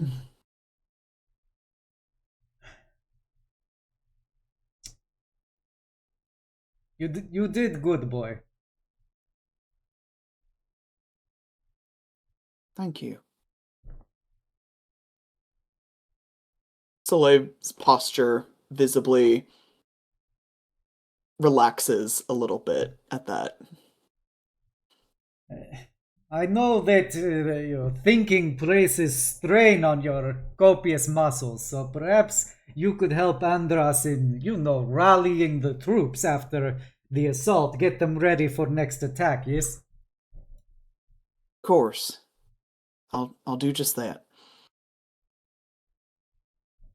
You did good, boy. Thank you. Soleil's posture visibly relaxes a little bit at that. I know that your thinking places strain on your copious muscles, so perhaps you could help Andras in, rallying the troops after the assault, get them ready for next attack, yes? Of course. I'll do just that.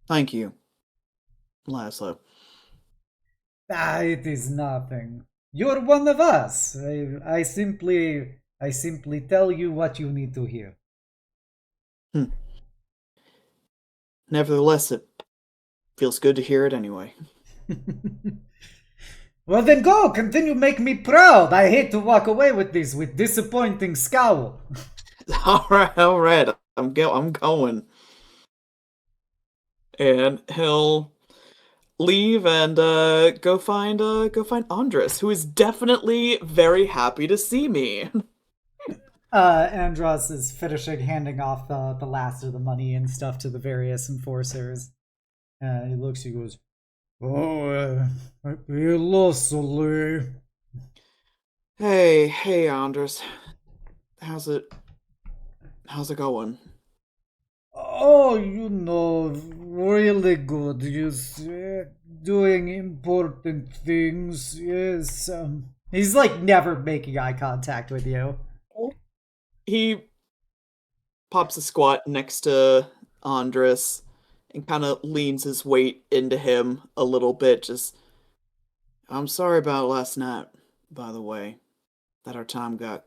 Thank you, Lazlo. It is nothing. You're one of us. I simply tell you what you need to hear. Nevertheless, it feels good to hear it anyway. Well, then go. Continue, make me proud. I hate to walk away with this with disappointing scowl. All right. I'm going. And he'll leave and go find Andras, who is definitely very happy to see me. Andras is finishing handing off the last of the money and stuff to the various enforcers. He looks, he goes, "Oh, hello, Soleil." Hey, Andras. How's it going? Oh, really good. Doing important things. Yes. He's like never making eye contact with you. He pops a squat next to Andras and kind of leans his weight into him a little bit. Just, I'm sorry about last night, by the way, that our time got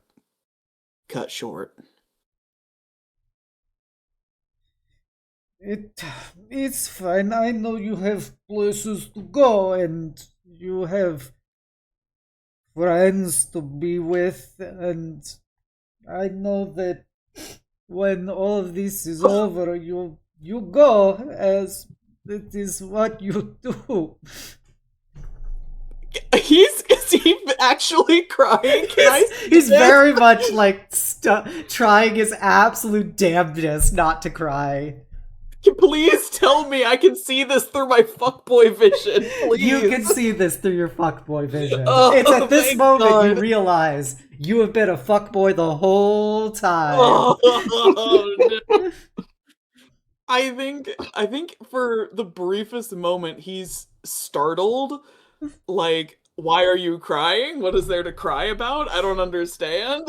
cut short. It's fine. I know you have places to go and you have friends to be with, and I know that when all of this is over, you go, as it is what you do. Is he actually crying? He's very much like trying his absolute damnedest not to cry. Please tell me I can see this through my fuckboy vision, please. You can see this through your fuckboy vision. Oh, it's at this moment God. you realize you have been a fuckboy the whole time. Oh, no. I think for the briefest moment he's startled. Like, why are you crying? What is there to cry about? I don't understand.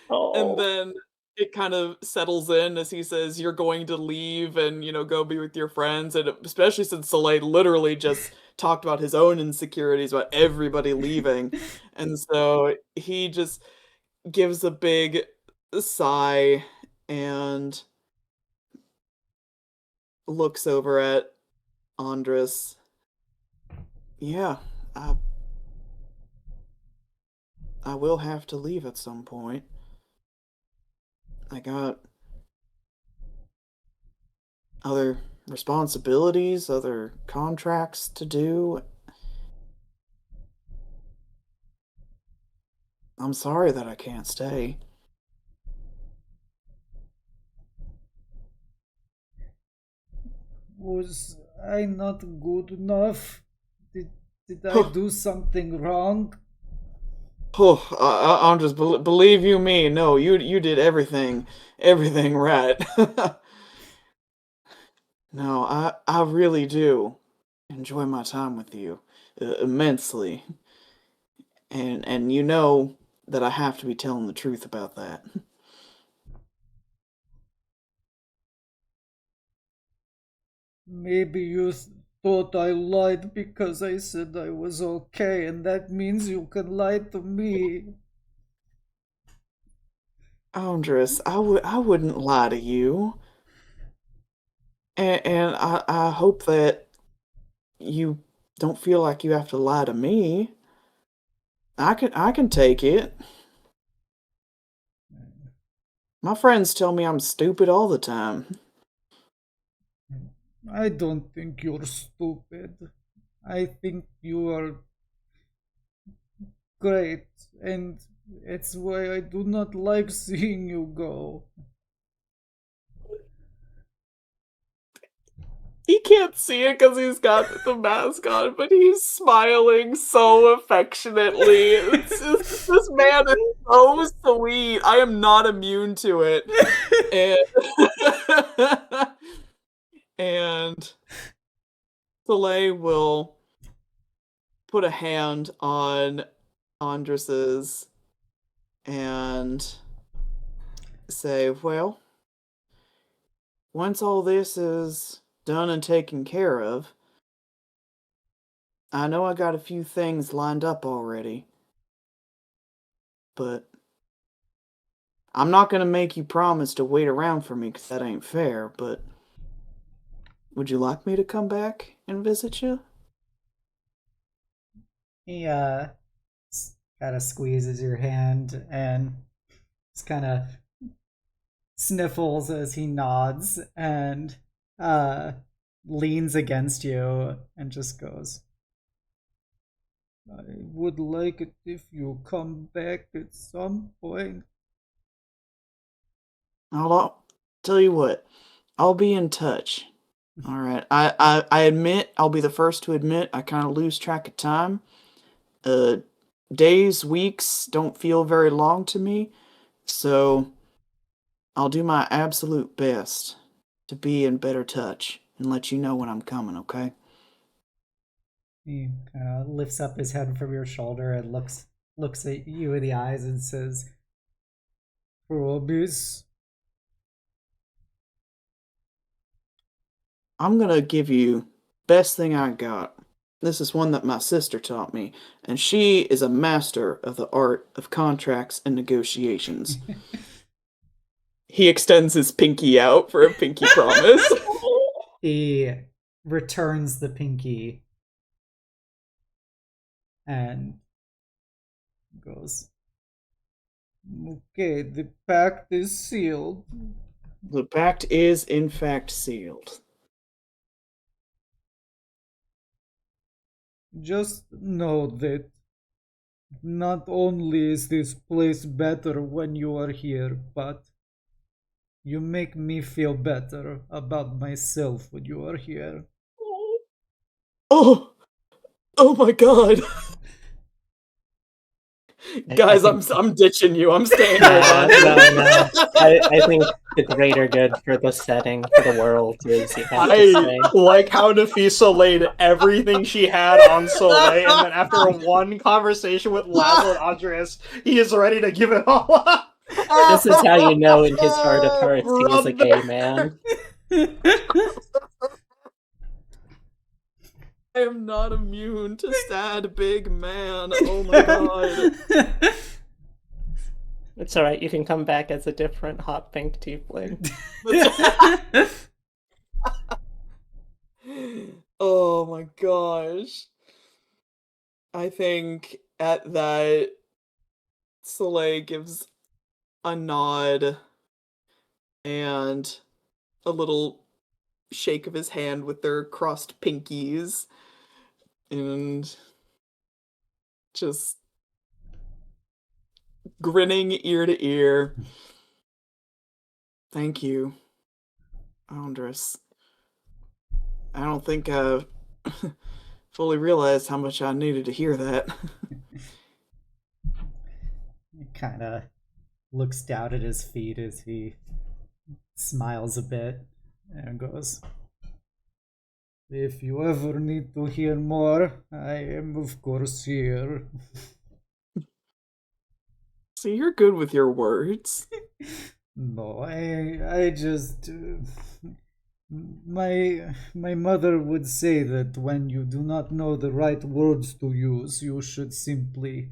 And then it kind of settles in as he says, you're going to leave and, go be with your friends. And especially since Soleil literally just talked about his own insecurities, about everybody leaving. And so he just gives a big sigh and looks over at Andras. Yeah, I will have to leave at some point. I got other responsibilities, other contracts to do. I'm sorry that I can't stay. Was I not good enough? Did I do something wrong? Oh, Andras, believe you me, no, you did everything right. No, I really do enjoy my time with you immensely, and you know that I have to be telling the truth about that. Maybe you thought I lied because I said I was okay, and that means you can lie to me. Andras, I wouldn't lie to you, and I hope that you don't feel like you have to lie to me. I can take it. My friends tell me I'm stupid all the time. I don't think you're stupid. I think you are great, and it's why I do not like seeing you go. He can't see it because he's got the mask on, but he's smiling so affectionately. This man is so sweet. I am not immune to it. And Soleil will put a hand on Andras's and say, well, once all this is done and taken care of. I know I got a few things lined up already, but I'm not gonna make you promise to wait around for me, 'cause that ain't fair, but would you like me to come back and visit you? He kind of squeezes your hand and just kind of sniffles as he nods and leans against you and just goes, I would like it if you come back at some point. I'll tell you what, I'll be in touch. All right. I admit, I'll be the first to admit, I kind of lose track of time. Days, weeks don't feel very long to me, so I'll do my absolute best to be in better touch and let you know when I'm coming, okay? He kind of lifts up his head from your shoulder and looks at you in the eyes and says, Promise? I'm gonna give you best thing I got. This is one that my sister taught me, and she is a master of the art of contracts and negotiations. He extends his pinky out for a pinky promise. He returns the pinky and goes, Okay, the pact is sealed. The pact is, in fact, sealed. Just know that not only is this place better when you are here, but you make me feel better about myself when you are here. Oh my god. Guys, I'm ditching you. I'm staying here. No. I think the greater good for the setting, for the world, is you have to stay. I like how Nafisa laid everything she had on Soleil, and then after one conversation with Lazlo and Andras, he is ready to give it all up. This is how you know in his heart of hearts he is a gay man. I am not immune to sad big man. Oh my god. It's alright, you can come back as a different hot pink tiefling. Oh my gosh. I think at that, Soleil gives a nod and a little shake of his hand with their crossed pinkies and just grinning ear to ear. Thank you, Andras. I don't think I fully realized how much I needed to hear that. He kind of looks down at his feet as he smiles a bit and goes, If you ever need to hear more, I am of course here. So you're good with your words. No, I just my mother would say that when you do not know the right words to use, you should simply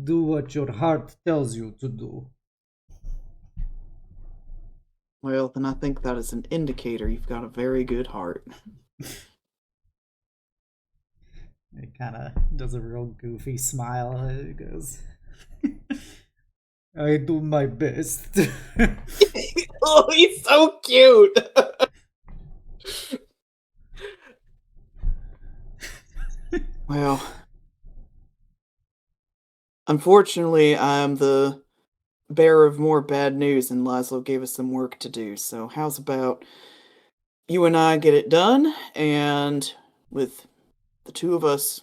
do what your heart tells you to do. Well, then I think that is an indicator you've got a very good heart. It kind of does a real goofy smile. It goes, I do my best. Oh, he's so cute! Well, unfortunately, I'm the bearer of more bad news, and Lazlo gave us some work to do. So how's about you and I get it done, and with the two of us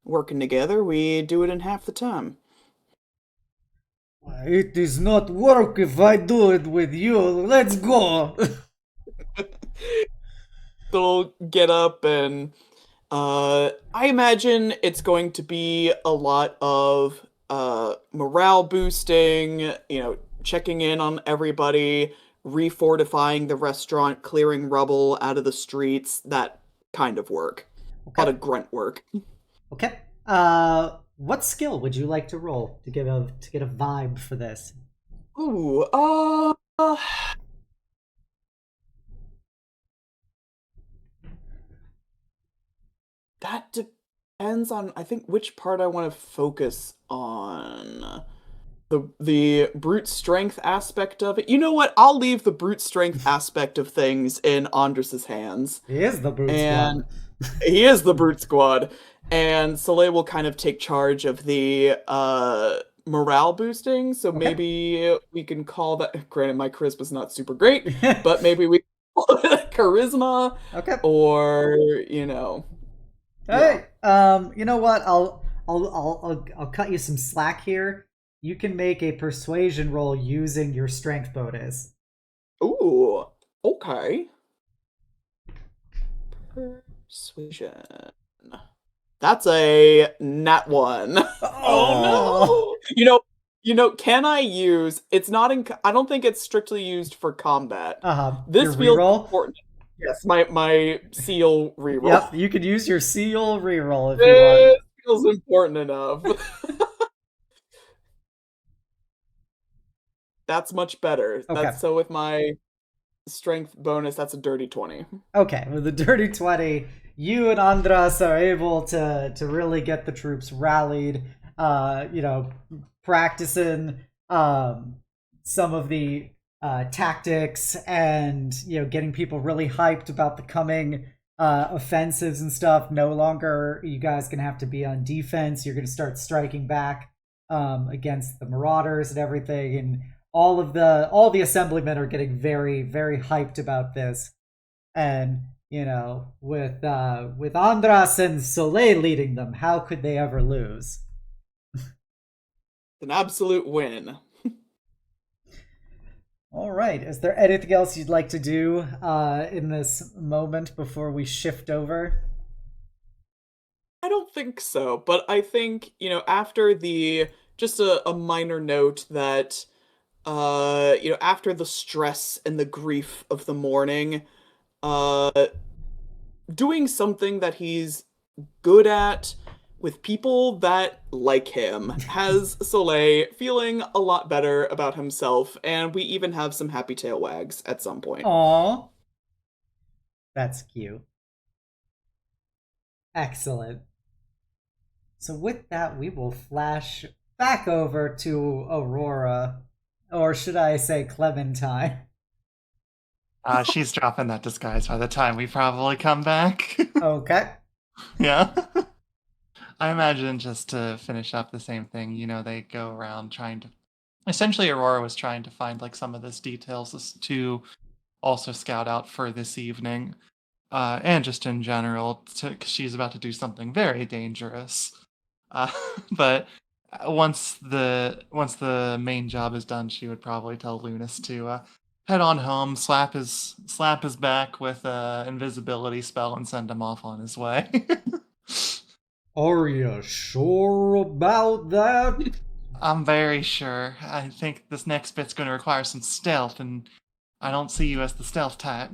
working together, we do it in half the time. It is not work if I do it with you. Let's go. They'll get up and I imagine it's going to be a lot of morale boosting, checking in on everybody, refortifying the restaurant, clearing rubble out of the streets, that kind of work. Okay. A lot of grunt work. Okay. What skill would you like to roll to get a vibe for this? Ooh, that depends on, I think, which part I want to focus on. The brute strength aspect of it. You know what? I'll leave the brute strength aspect of things in Andras' hands. He is the brute And squad. he is the brute squad. And Soleil will kind of take charge of the morale boosting. So Okay. maybe we can call that. Granted, my charisma's not super great, but maybe we call it charisma. Okay. Or, you know. Hey, you know what? I'll cut you some slack here. You can make a persuasion roll using your strength bonus. Ooh, okay. Persuasion. That's a nat 1. Oh, no! You know, can I use, it's not in, I don't think it's strictly used for combat. This your feels reroll? important. Yes, my seal reroll. Yep, you could use your seal reroll if you It want. feels important enough. That's much better. Okay. So with my strength bonus, that's a dirty 20. Okay, with the dirty 20, you and Andras are able to really get the troops rallied, practicing some of the tactics and, getting people really hyped about the coming offensives and stuff. No longer you guys gonna have to be on defense. You're gonna start striking back against the Marauders and everything, and all the assemblymen are getting very, very hyped about this. And with Andras and Soleil leading them, how could they ever lose? An absolute win. All right. Is there anything else you'd like to do in this moment before we shift over? I don't think so, but I think, after just a minor note that, after the stress and the grief of the morning, doing something that he's good at with people that like him has Soleil feeling a lot better about himself, and we even have some happy tail wags at some point. Aww. That's cute. Excellent. So with that, we will flash back over to Aurora, or should I say Clementine? She's dropping that disguise by the time we probably come back. Okay. Yeah. I imagine just to finish up the same thing, they go around trying to... Essentially, Aurora was trying to find, some of those details to also scout out for this evening. And just in general, because she's about to do something very dangerous. But once the main job is done, she would probably tell Lunas to head on home, slap his back with an invisibility spell, and send him off on his way. Are you sure about that? I'm very sure. I think this next bit's going to require some stealth, and I don't see you as the stealth type.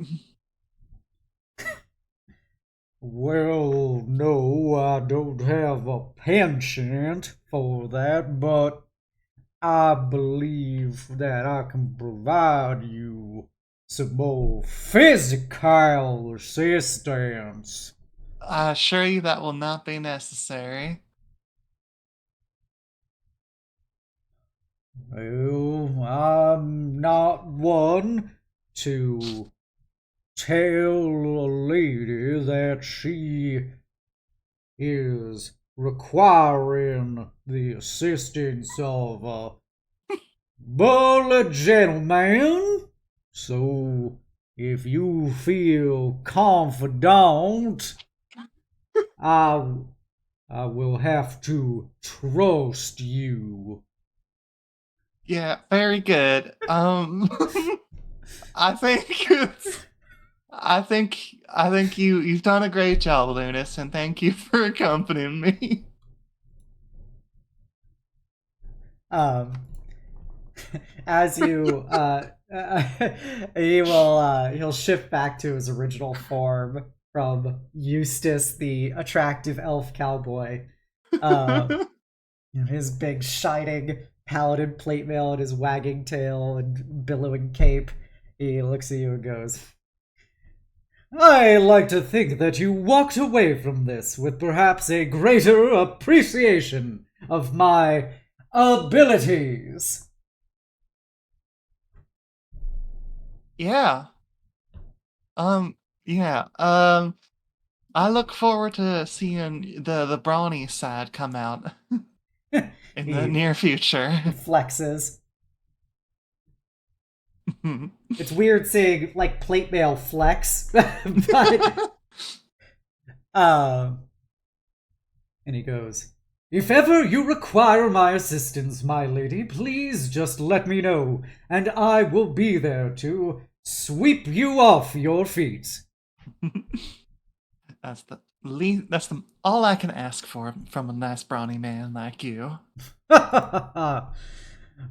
Well, no, I don't have a penchant for that, but I believe that I can provide you some more physical assistance. I assure you that will not be necessary. Well, I'm not one to tell a lady that she is requiring the assistance of a bullet gentleman. So, if you feel confident, I will have to trust you. Yeah, very good. I think you've done a great job, Lunas, and thank you for accompanying me. As you He'll shift back to his original form from Eustace, the attractive elf cowboy. His big shining paladin plate mail and his wagging tail and billowing cape. He looks at you and goes, I like to think that you walked away from this with perhaps a greater appreciation of my abilities. Yeah. Yeah. I look forward to seeing the brawny side come out in the near future. Flexes. It's weird seeing like plate mail flex, but and he goes, if ever you require my assistance, my lady, please just let me know, and I will be there to sweep you off your feet. That's all I can ask for from a nice brawny man like you.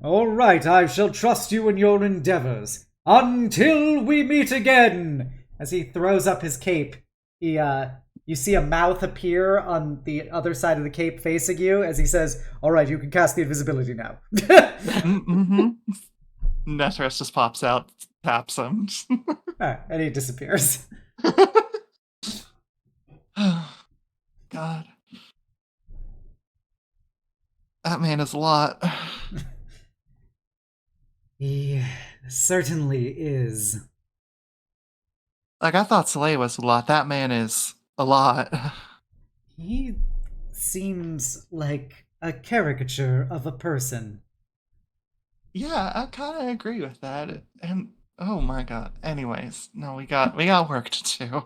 All right, I shall trust you in your endeavors. Until we meet again! As he throws up his cape, you see a mouth appear on the other side of the cape facing you as he says, all right, you can cast the invisibility now. Andras just pops out, taps him. And he disappears. God. That man is a lot. He certainly is. Like, I thought Soleil was a lot. That man is a lot. He seems like a caricature of a person. Yeah, I kind of agree with that. And oh my god. Anyways, no, we got work to do.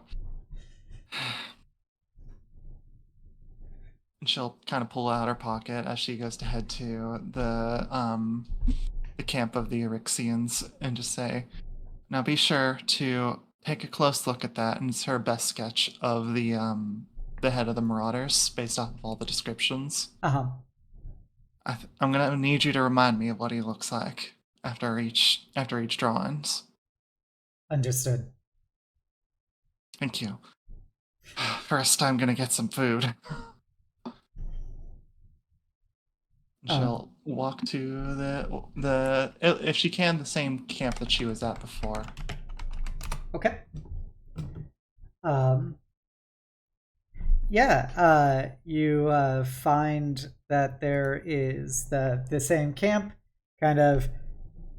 And she'll kind of pull out her pocket as she goes to head to the camp of the Eryxians and just say, now be sure to take a close look at that, and it's her best sketch of the head of the Marauders based off of all the descriptions. Uh-huh. I'm gonna need you to remind me of what he looks like after each drawings. Understood. Thank you. First, I'm gonna get some food. She'll walk to the if she can, the same camp that she was at before. Okay. You find that there is the same camp, kind of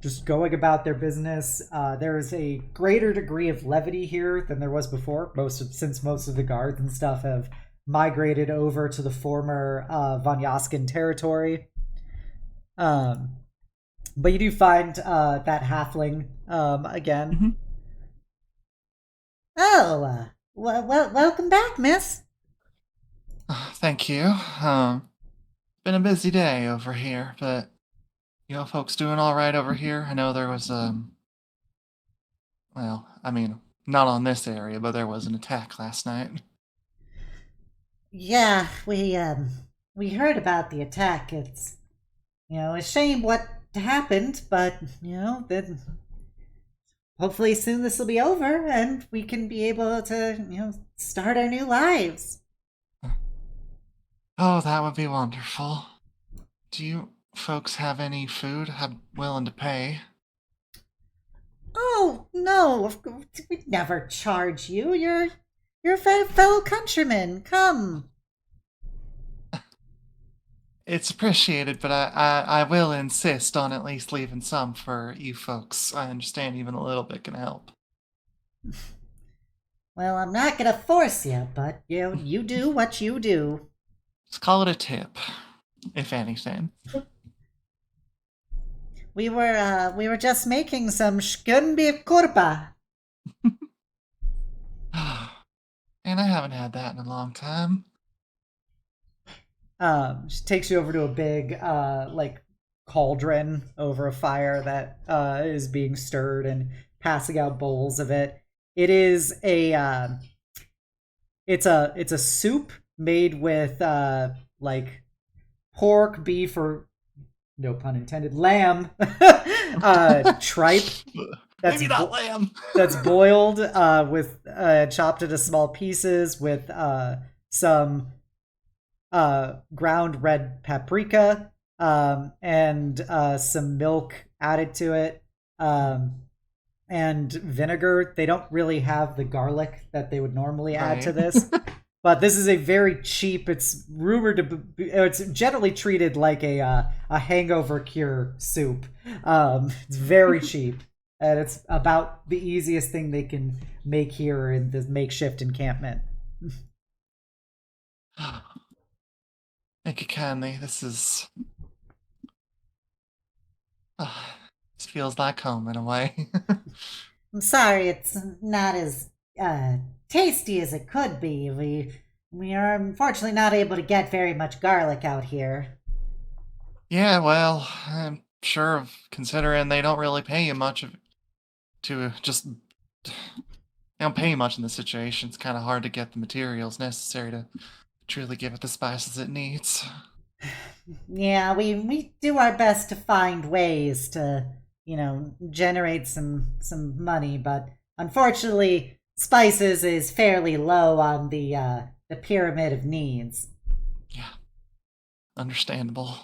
just going about their business. There is a greater degree of levity here than there was before, since most of the guards and stuff have migrated over to the former Von Yaskin territory. But you do find that halfling again. Mm-hmm. Oh, welcome back, miss. Thank you. Been a busy day over here, but you know, folks doing all right over here. I know there was well, I mean, not on this area, but there was an attack last night. Yeah, we heard about the attack. It's a shame what happened, but then hopefully soon this will be over and we can be able to start our new lives. Oh, that would be wonderful. Do you folks have any food? I'm willing to pay. Oh no, we'd never charge you. You're a fellow countryman. Come. It's appreciated, but I will insist on at least leaving some for you folks. I understand even a little bit can help. Well, I'm not gonna force you, but you do what you do. Let's call it a tip, if anything. We were just making some shkunbi kurpa. And I haven't had that in a long time. She takes you over to a big cauldron over a fire that is being stirred and passing out bowls of it. It is it's a soup made with pork, beef, or no pun intended, lamb, tripe. That's Maybe not lamb. That's boiled with chopped into small pieces with some ground red paprika and some milk added to it and vinegar. They don't really have the garlic that they would normally add to this. But this is a very cheap. It's rumored to be. It's generally treated like a hangover cure soup. It's very cheap, and it's about the easiest thing they can make here in this makeshift encampment. Thank you kindly. This is. This feels like home in a way. I'm sorry it's not as tasty as it could be. We are unfortunately not able to get very much garlic out here. Yeah, well, I'm sure considering they don't really pay you much to just. They don't pay you much in this situation. It's kind of hard to get the materials necessary to truly give it the spices it needs. Yeah, we do our best to find ways to, generate some money, but unfortunately, spices is fairly low on the pyramid of needs. Yeah, understandable.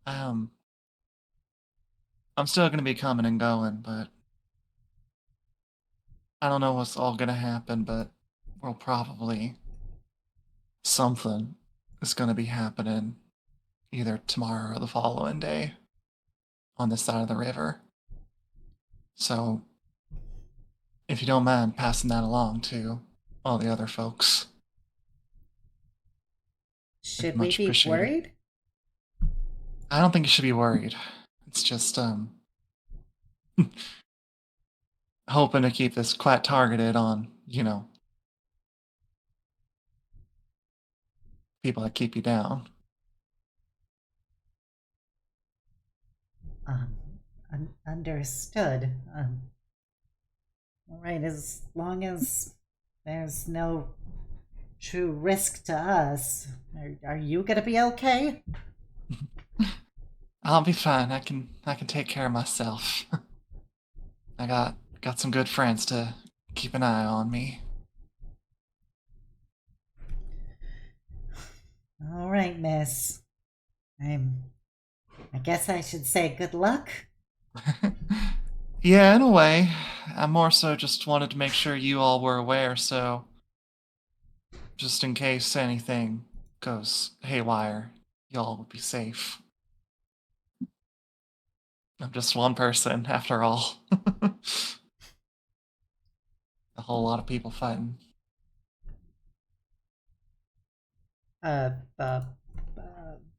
I'm still gonna be coming and going, but I don't know what's all gonna happen, but we'll probably something is gonna be happening either tomorrow or the following day on this side of the river. So if you don't mind passing that along to all the other folks. Should we be worried? I don't think you should be worried. It's just hoping to keep this quite targeted on, people that keep you down. Understood. All right, as long as there's no true risk to us, are you gonna be okay? I'll be fine. I can take care of myself. I got some good friends to keep an eye on me. All right, miss. I guess I should say good luck. Yeah, in a way. I more so just wanted to make sure you all were aware, so just in case anything goes haywire, y'all would be safe. I'm just one person, after all. A whole lot of people fighting. The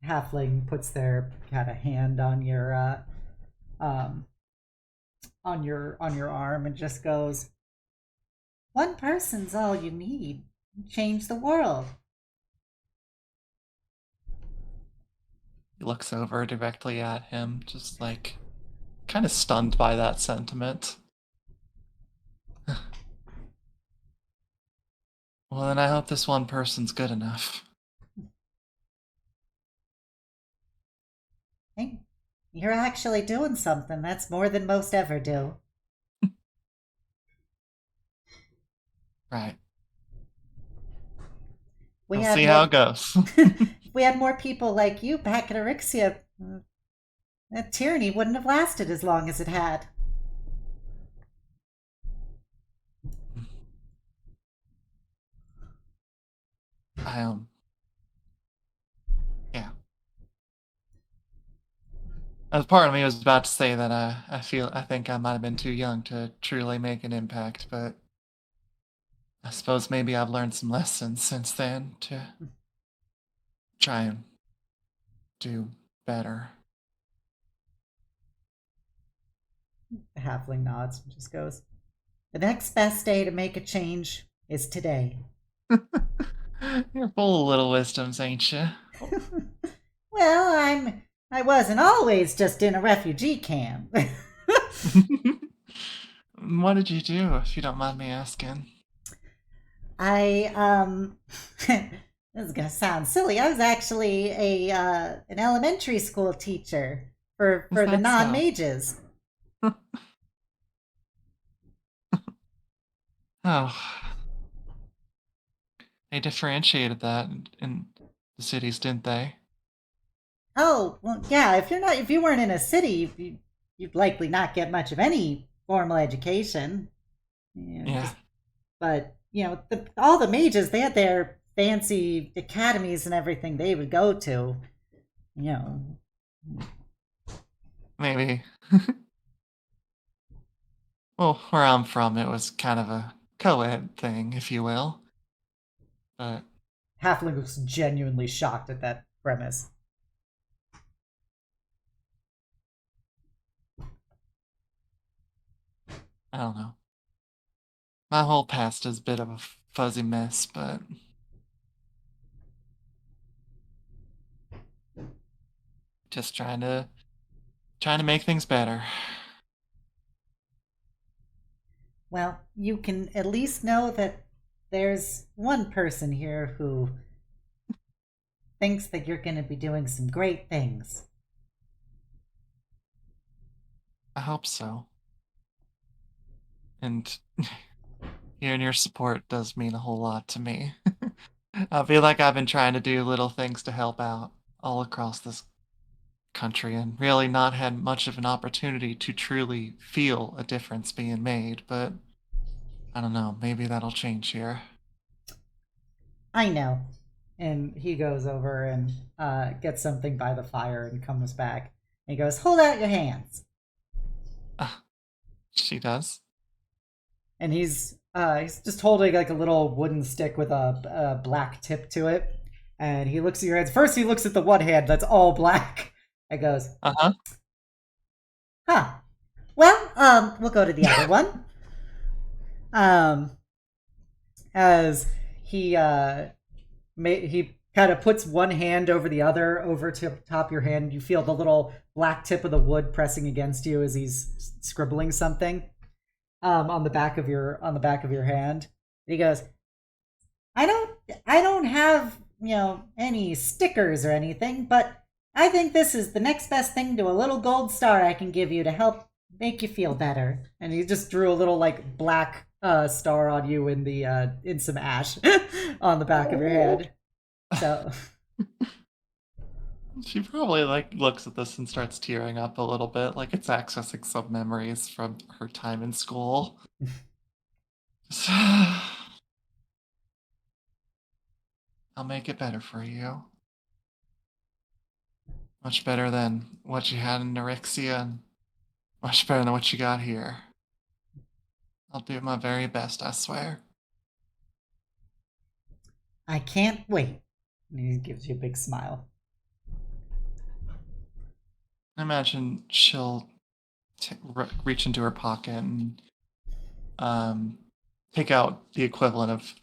halfling puts their kind of hand on your arm and just goes, "One person's all you need. Change the world." He looks over directly at him, just like kind of stunned by that sentiment. Well, then I hope this one person's good enough. Hey, you're actually doing something. That's more than most ever do. Right. We'll see how it goes. If we had more people like you back at Erixia, that tyranny wouldn't have lasted as long as it had. Yeah. As part of me was about to say that I think I might have been too young to truly make an impact, but I suppose maybe I've learned some lessons since then to try and do better. the halfling nods and just goes, "The next best day to make a change is today." You're full of little wisdoms, ain't you? Well, I wasn't always just in a refugee camp. What did you do, if you don't mind me asking? I This is gonna sound silly. I was actually a an elementary school teacher for Is the that so? non-mages. Oh, they differentiated that in the cities, didn't they? Oh, well, yeah. If you weren't in a city, you'd likely not get much of any formal education. Yeah. But all the mages, they had their fancy academies and everything they would go to. You know, Maybe. Well, where I'm from, it was kind of a co-ed thing, if you will. But Halfling looks genuinely shocked at that premise. I don't know. My whole past is a bit of a fuzzy mess, but just trying to make things better. well, you can at least know that there's one person here who thinks that you're going to be doing some great things. I hope so. And hearing your support does mean a whole lot to me. I feel like I've been trying to do little things to help out all across this country and really not had much of an opportunity to truly feel a difference being made, but I don't know, maybe that'll change here. I know. And he goes over and gets something by the fire and comes back. And he goes, "Hold out your hands." She does. And he's just holding like a little wooden stick with a black tip to it. And he looks at your hands. First, he looks at the one hand that's all black. And goes, Uh-huh. Huh. Well, we'll go to the other one. As he kind of puts one hand over the other over to top your hand. You feel the little black tip of the wood pressing against you as he's scribbling something on the back of your hand. And he goes, I don't have any stickers or anything, but I think this is the next best thing to a little gold star I can give you to help make you feel better." And he just drew a little like black star on you in some ash on the back of your head. So She probably like looks at this and starts tearing up a little bit, like it's accessing some memories from her time in school. I'll make it better for you. Much better than what you had in Norixia, and much better than what you got here. I'll do my very best, I swear. I can't wait. and he gives you a big smile. I imagine she'll reach into her pocket and take out the equivalent of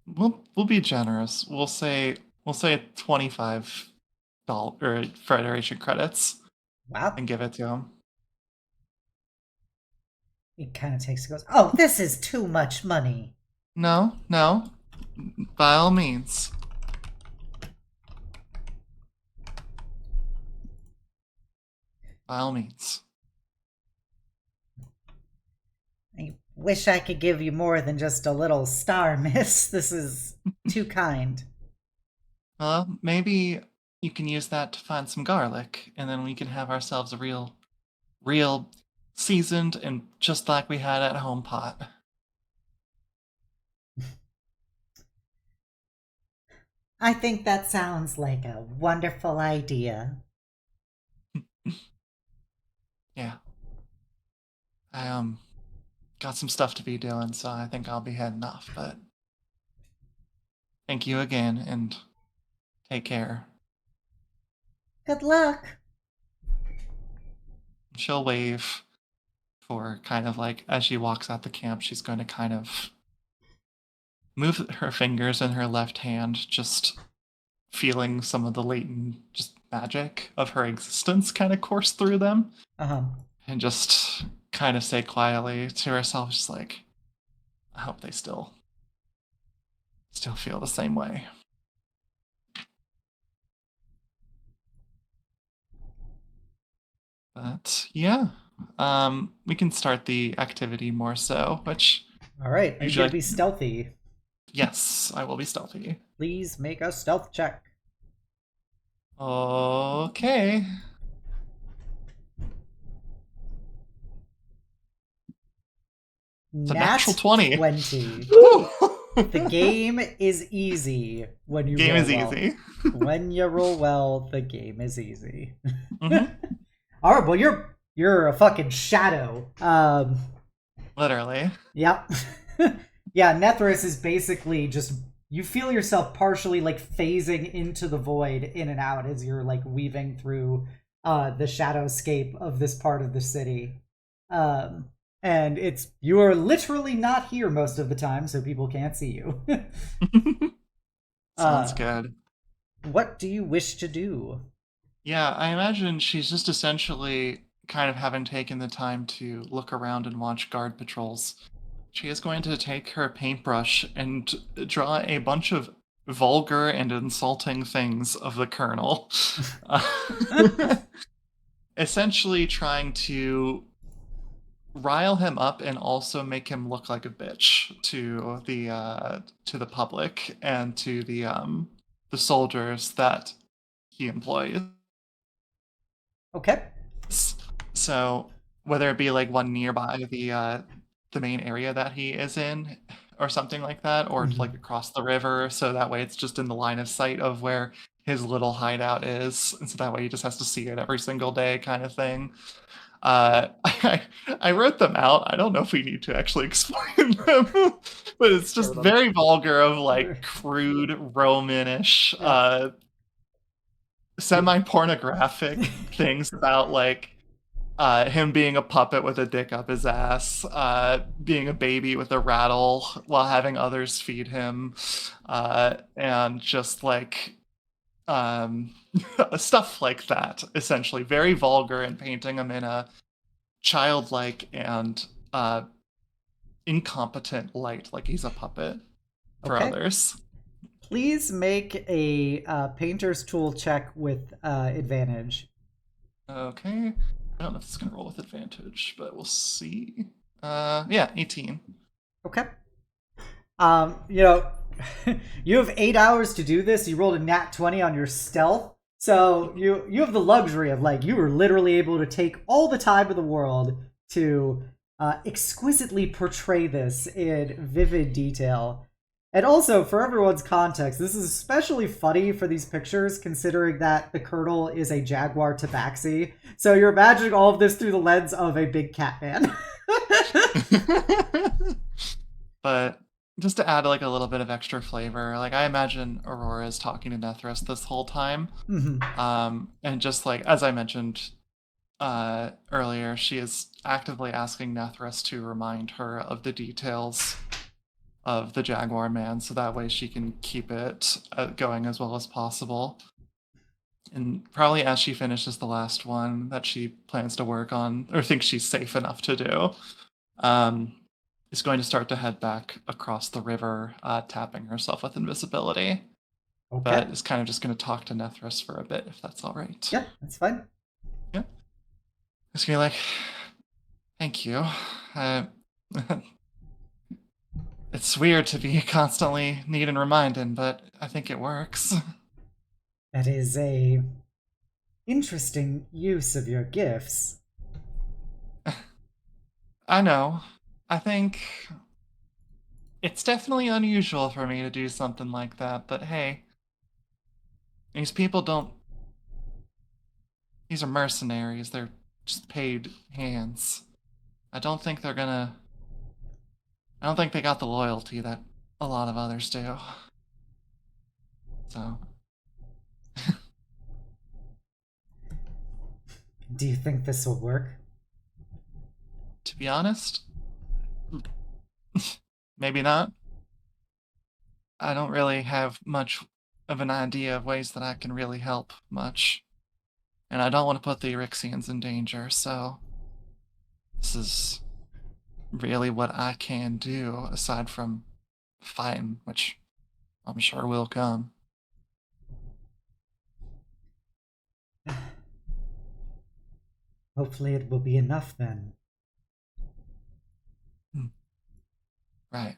we'll be generous. We'll say $25 or Federation credits. Wow. And give it to him. He kind of takes it and goes, "Oh, this is too much money." No. By all means. By all means. I wish I could give you more than just a little star, miss. This is too kind. Well, maybe you can use that to find some garlic, and then we can have ourselves a real seasoned and just like we had at home pot. I think that sounds like a wonderful idea. Yeah. I got some stuff to be doing, so I think I'll be heading off, but thank you again and take care. Good luck. She'll wave for kind of like as she walks out the camp, she's going to kind of move her fingers in her left hand, just feeling some of the latent just magic of her existence kind of course through them. And just kind of say quietly to herself, just like, I hope they still still feel the same way. But yeah, we can start the activity more so, which... All right, I'm Usually- gonna be stealthy. Yes, I will be stealthy. Please make a stealth check. Okay. It's a natural 20. 20. The game is easy when you Game roll is well. easy. When you roll well, the game is easy. Mhm. All right, well you're a fucking shadow. Literally. Yep. Yeah, Nethris is basically just, you feel yourself partially like phasing into the void in and out as you're like weaving through the shadowscape of this part of the city. And you are literally not here most of the time, so people can't see you. Sounds good. What do you wish to do? Yeah, I imagine she's just essentially kind of having taken the time to look around and watch guard patrols. She is going to take her paintbrush and draw a bunch of vulgar and insulting things of the Colonel. Essentially trying to rile him up and also make him look like a bitch to the public and to the soldiers that he employs. Okay. So whether it be like one nearby the main area that he is in or something like that, or like across the river, so that way it's just in the line of sight of where his little hideout is, and so that way he just has to see it every single day kind of thing. I wrote them out. I don't know if we need to actually explain them, but it's just very vulgar of like crude Romanish, semi-pornographic things about like him being a puppet with a dick up his ass, being a baby with a rattle while having others feed him, and just like stuff like that, essentially. Very vulgar, and painting him in a childlike and incompetent light, like he's a puppet for Okay. others. Please make a painter's tool check with advantage. Okay. I don't know if it's going to roll with advantage, but we'll see. Yeah, 18. Okay. You know, you have 8 hours to do this. You rolled a nat 20 on your stealth. So you have the luxury of like, you were literally able to take all the time in the world to exquisitely portray this in vivid detail. And also, for everyone's context, this is especially funny for these pictures, considering that the Colonel is a Jaguar Tabaxi. So you're imagining all of this through the lens of a big cat man. But just to add like a little bit of extra flavor, like I imagine Aurora is talking to Nethris this whole time. And just like, as I mentioned earlier, she is actively asking Nethris to remind her of the details of the Jaguar Man, so that way she can keep it going as well as possible. And probably as she finishes the last one that she plans to work on, or thinks she's safe enough to do, is going to start to head back across the river, tapping herself with invisibility. Okay. But is kind of just going to talk to Nethris for a bit, if that's all right. Yeah, that's fine. Yeah. Just gonna be like, thank you. It's weird to be constantly needing reminding, but I think it works. That is a interesting use of your gifts. I know. I think it's definitely unusual for me to do something like that, but hey, these people don't... These are mercenaries. They're just paid hands. I don't think they got the loyalty that a lot of others do. So... Do you think this will work? To be honest, maybe not. I don't really have much of an idea of ways that I can really help much. And I don't want to put the Eryxians in danger, so this is really what I can do, aside from fighting, which I'm sure will come. Hopefully it will be enough then. Right.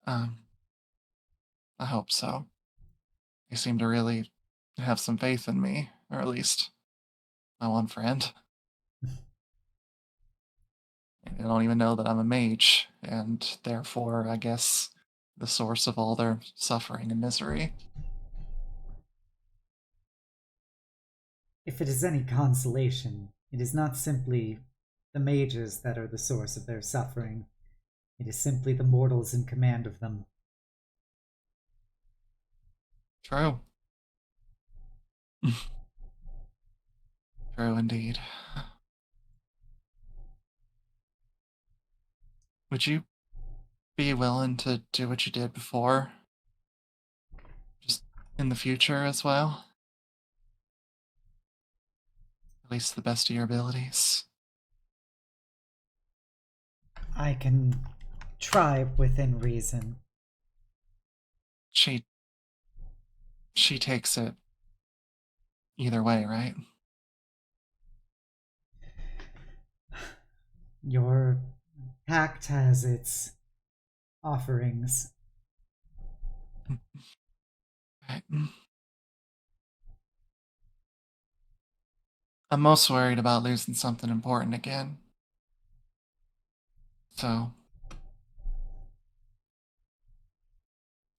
I hope so. You seem to really have some faith in me, or at least my one friend. They don't even know that I'm a mage, and therefore, I guess, the source of all their suffering and misery. If it is any consolation, it is not simply the mages that are the source of their suffering. It is simply the mortals in command of them. True. True indeed. Would you be willing to do what you did before? Just in the future as well? At least to the best of your abilities? I can try within reason. She takes it either way, right? Your pact has its offerings. Right. I'm most worried about losing something important again. So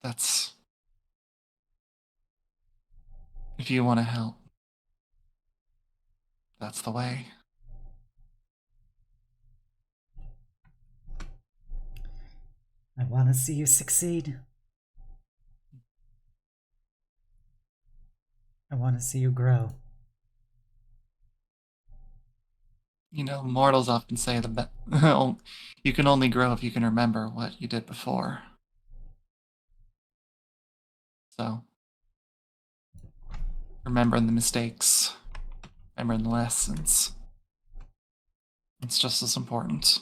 that's... If you want to help, that's the way. I want to see you succeed. I want to see you grow. You know, mortals often say you can only grow if you can remember what you did before. So, remembering the mistakes, remembering the lessons, it's just as important.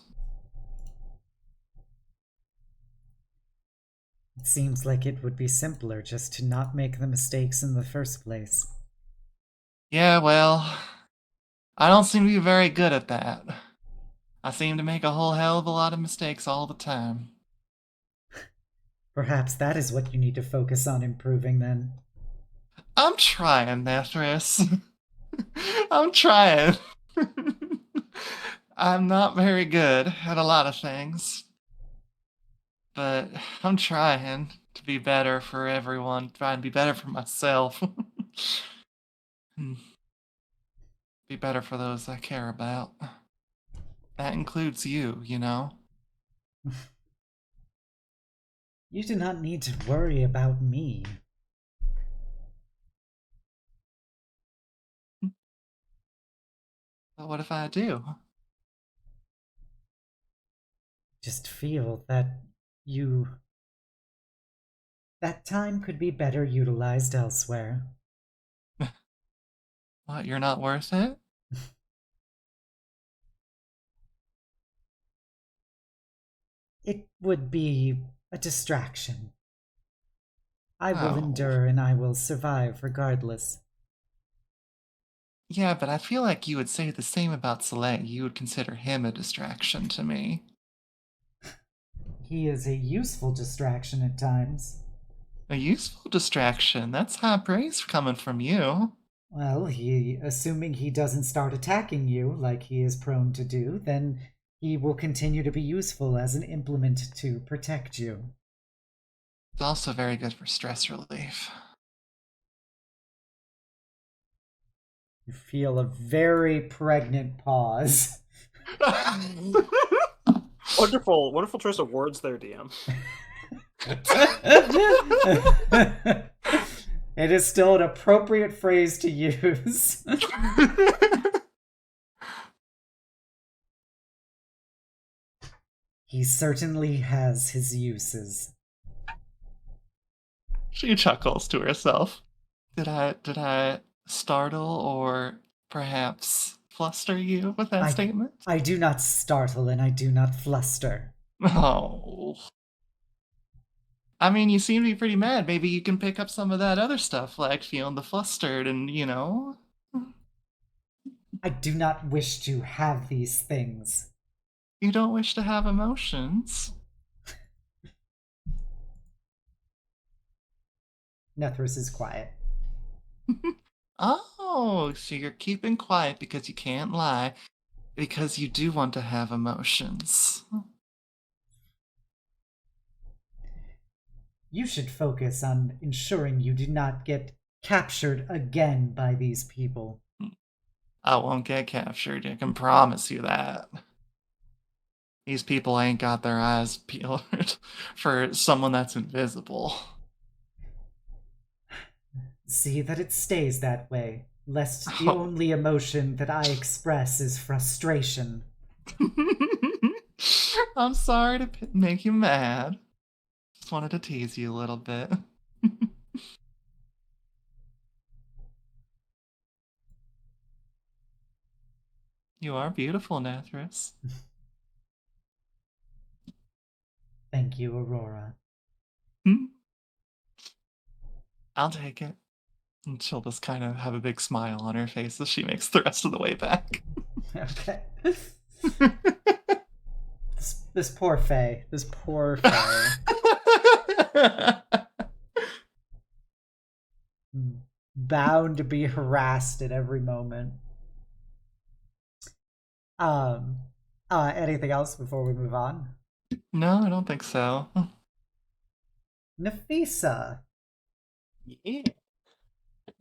It seems like it would be simpler just to not make the mistakes in the first place. Yeah, well, I don't seem to be very good at that. I seem to make a whole hell of a lot of mistakes all the time. Perhaps that is what you need to focus on improving then. I'm trying, Nafis. I'm trying. I'm not very good at a lot of things. But I'm trying to be better for everyone, trying to be better for myself. Be better for those I care about. That includes you, you know? You do not need to worry about me. But what if I do? Just feel that that time could be better utilized elsewhere. What, you're not worth it? It would be a distraction. I will Oh. endure and I will survive regardless. Yeah, but I feel like you would say the same about Soleil. You would consider him a distraction to me. He is a useful distraction at times. A useful distraction? That's high praise coming from you. Well, assuming he doesn't start attacking you like he is prone to do, then he will continue to be useful as an implement to protect you. It's also very good for stress relief. You feel a very pregnant pause. Wonderful, wonderful choice of words there, DM. It is still an appropriate phrase to use. He certainly has his uses. She chuckles to herself. Did I startle or perhaps fluster you with that statement? I do not startle and I do not fluster. Oh. I mean, you seem to be pretty mad. Maybe you can pick up some of that other stuff, like feeling the flustered and, I do not wish to have these things. you don't wish to have emotions. Nethris is quiet. Oh, so you're keeping quiet because you can't lie, because you do want to have emotions. You should focus on ensuring you do not get captured again by these people. I won't get captured, I can promise you that. These people ain't got their eyes peeled for someone that's invisible. See that it stays that way, lest the Oh. only emotion that I express is frustration. I'm sorry to make you mad. Just wanted to tease you a little bit. You are beautiful, Nethris. Thank you, Aurora. I'll take it. And she'll just kind of have a big smile on her face as she makes the rest of the way back. Okay. This poor Fae. This poor Fae. Bound to be harassed at every moment. Anything else before we move on? No, I don't think so. Nafisa, Yeah.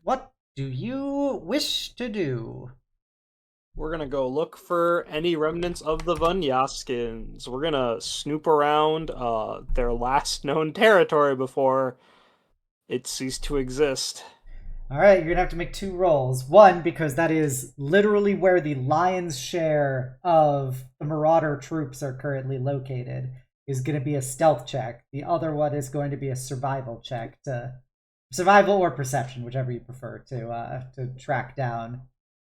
what do you wish to do? We're gonna go look for any remnants of the Vanyaskins. We're gonna snoop around their last known territory before it ceased to exist. Alright, you're gonna have to make 2 rolls. One, because that is literally where the lion's share of the Marauder troops are currently located, is gonna be a stealth check. The other one is going to be a survival check survival or perception, whichever you prefer, to track down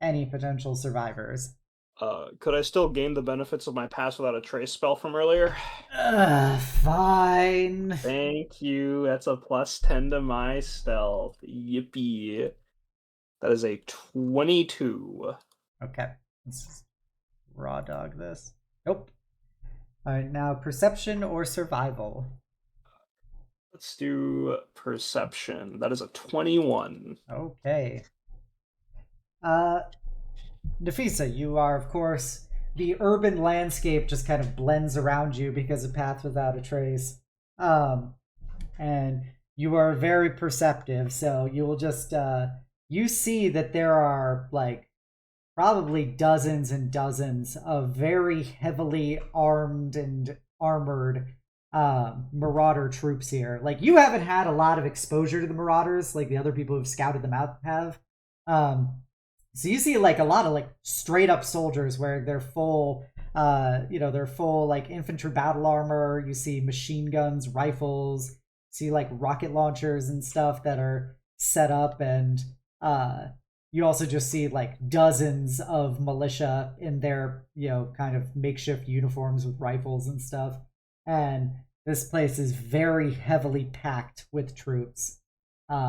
any potential survivors. Could I still gain the benefits of my pass without a trace spell from earlier? Fine. Thank you. That's a +10 to my stealth. Yippee. That is a 22. Okay. Let's just raw dog this. Nope. Alright, now perception or survival? Let's do perception. That is a 21. Okay. Nafisa, you are, of course, the urban landscape just kind of blends around you because of Path Without a Trace. And you are very perceptive, so you will just, you see that there are, like, probably dozens and dozens of very heavily armed and armored Marauder troops here. Like, you haven't had a lot of exposure to the Marauders, like the other people who've scouted them out have. So you see like a lot of like straight up soldiers where they're full, they're full like infantry battle armor. You see machine guns, rifles, see like rocket launchers and stuff that are set up, and you also just see like dozens of militia in their, kind of makeshift uniforms with rifles and stuff. And this place is very heavily packed with troops.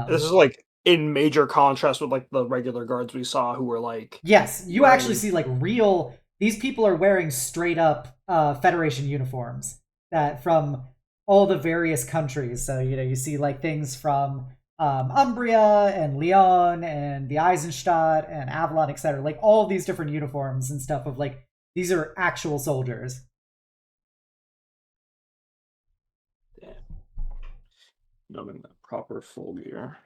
This is like in major contrast with like the regular guards we saw who were like... Yes, you actually see like real... These people are wearing straight up Federation uniforms that from all the various countries. So, you see like things from Umbria and Leon and the Eisenstadt and Avalon, etc. Like all these different uniforms and stuff of like, these are actual soldiers. Damn. Not in that proper full gear.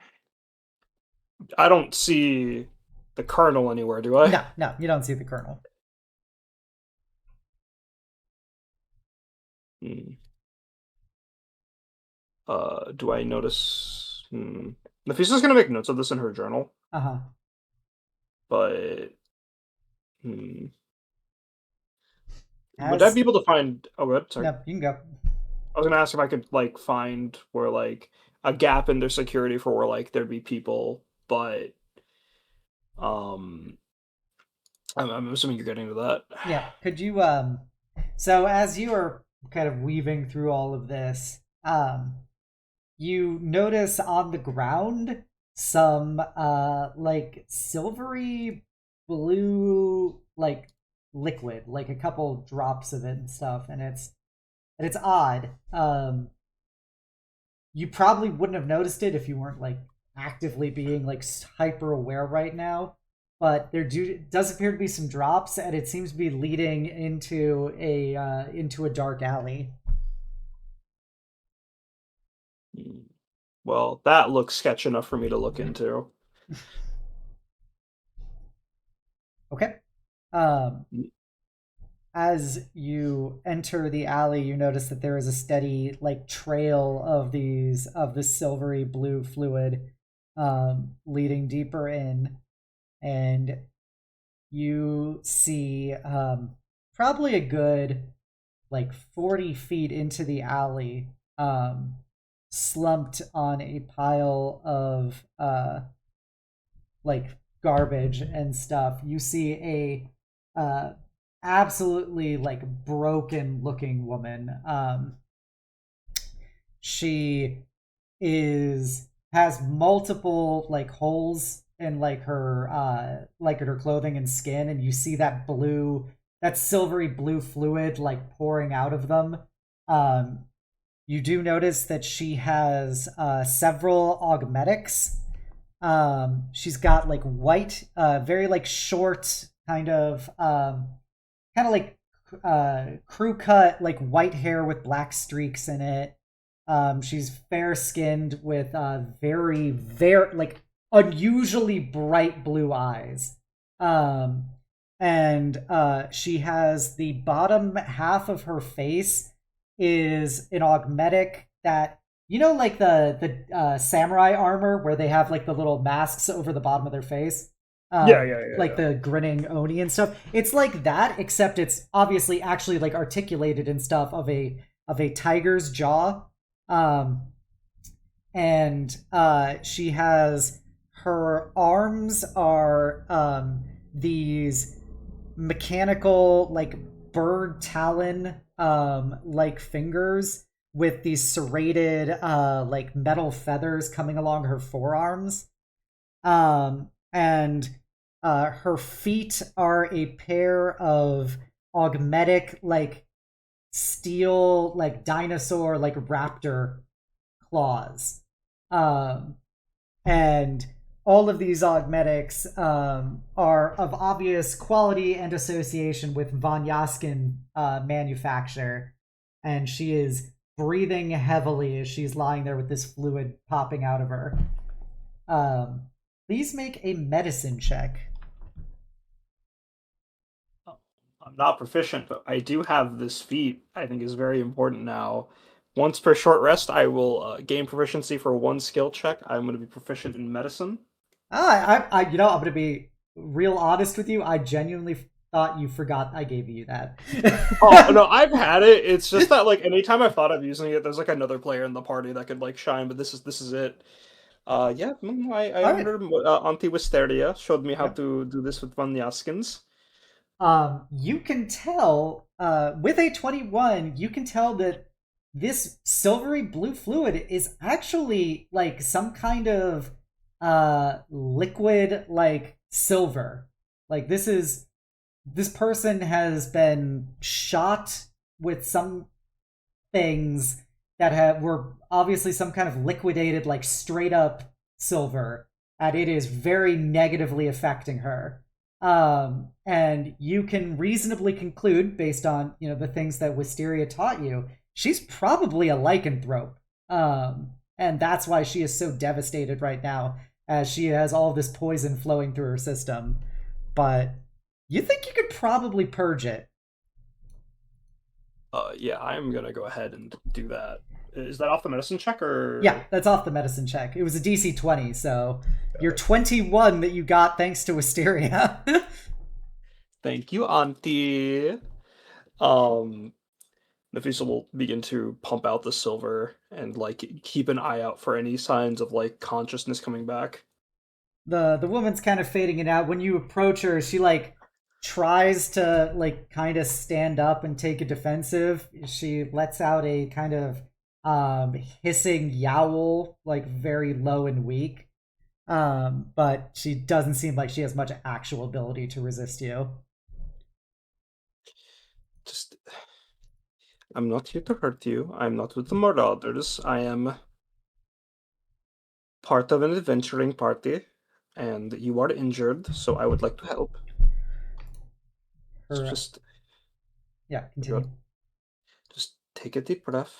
I don't see the colonel anywhere, do I? No, you don't see the colonel. Do I notice... Nafisa's gonna make notes of this in her journal. Uh-huh. But... Would I be able to find... Oh, good, sorry. No, you can go. I was gonna ask if I could, like, find where, like, a gap in their security for where, like, there'd be people, but... I'm assuming you're getting to that. Yeah, could you, So as you are kind of weaving through all of this, you notice on the ground some like silvery blue like liquid, like a couple drops of it and stuff, and it's odd. You probably wouldn't have noticed it if you weren't like actively being like hyper aware right now, but does appear to be some drops, and it seems to be leading into a dark alley. Well, that looks sketch enough for me to look into. Okay. As you enter the alley, you notice that there is a steady like trail of this silvery blue fluid leading deeper in, and you see probably a good like 40 feet into the alley, slumped on a pile of like garbage and stuff. You see a absolutely like broken looking woman. She has multiple like holes in like in her clothing and skin, and you see that silvery blue fluid like pouring out of them. You do notice that she has several augmetics. She's got like white, very like short kind of like crew cut like white hair with black streaks in it. She's fair skinned with very very like unusually bright blue eyes. And she has the bottom half of her face is an augmetic that, you know, like the samurai armor where they have like the little masks over the bottom of their face. Like the grinning Oni and stuff. It's like that, except it's obviously actually like articulated and stuff of a tiger's jaw. And she has, her arms are these mechanical like bird talon like fingers with these serrated like metal feathers coming along her forearms. And her feet are a pair of augmetic like steel like dinosaur like raptor claws. And all of these augmetics are of obvious quality and association with Von Yaskin manufacture, and she is breathing heavily as she's lying there with this fluid popping out of her. Please make a medicine check. I'm not proficient, but I do have this feat. I think is very important now. Once per short rest, I will gain proficiency for one skill check. I'm going to be proficient in medicine. I'm going to be real honest with you. I genuinely thought you forgot I gave you that. Oh, no, I've had it. It's just that, like, anytime I've thought of using it, there's, like, another player in the party that could, like, shine, but this is it. I learned Anti-Wisteria showed me how to do this with Van Yaskins. You can tell, with a 21, you can tell that this silvery blue fluid is actually, like, some kind of liquid like silver. Like this person has been shot with some things that were obviously some kind of liquidated like straight up silver, and it is very negatively affecting her. And you can reasonably conclude, based on, you know, the things that Wisteria taught you, she's probably a lycanthrope. And that's why she is so devastated right now, as she has all this poison flowing through her system. But you think you could probably purge it. Yeah, I'm gonna go ahead and do that. Is that off the medicine check, or? Yeah, that's off the medicine check. It was a DC 20, so your 21 that you got thanks to Wisteria. Thank you, Auntie. Nafisa will begin to pump out the silver and like keep an eye out for any signs of like consciousness coming back. The woman's kind of fading it out. When you approach her, she like tries to like kind of stand up and take a defensive. She lets out a kind of hissing yowl, like very low and weak. But she doesn't seem like she has much actual ability to resist you. Just, I'm not here to hurt you. I'm not with the Marauders. I am part of an adventuring party, and you are injured, so I would like to help. So yeah, continue. Just take a deep breath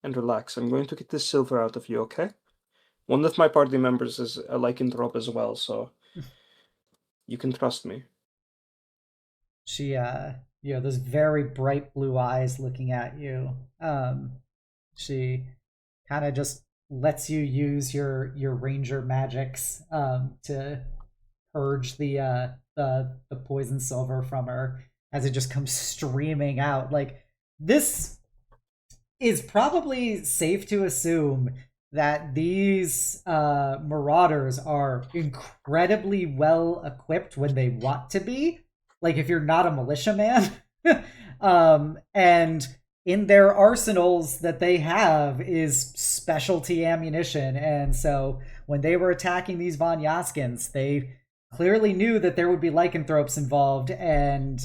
and relax. I'm going to get this silver out of you, okay? One of my party members is a lycanthrope as well, so you can trust me. She, those very bright blue eyes looking at you. She kind of just lets you use your ranger magics to purge the poison silver from her as it just comes streaming out. Like, this is probably safe to assume that these marauders are incredibly well equipped when they want to be. Like, if you're not a militiaman. And in their arsenals that they have is specialty ammunition. And so when they were attacking these Von Yaskins, they clearly knew that there would be lycanthropes involved. And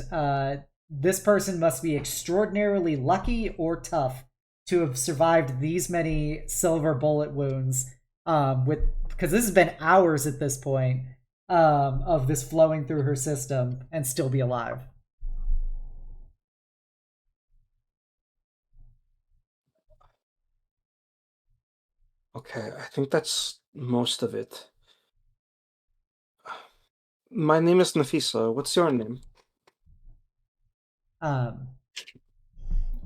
this person must be extraordinarily lucky or tough to have survived these many silver bullet wounds, because this has been hours at this point, of this flowing through her system and still be alive. Okay, I think that's most of it. My name is Nafisa. What's your name?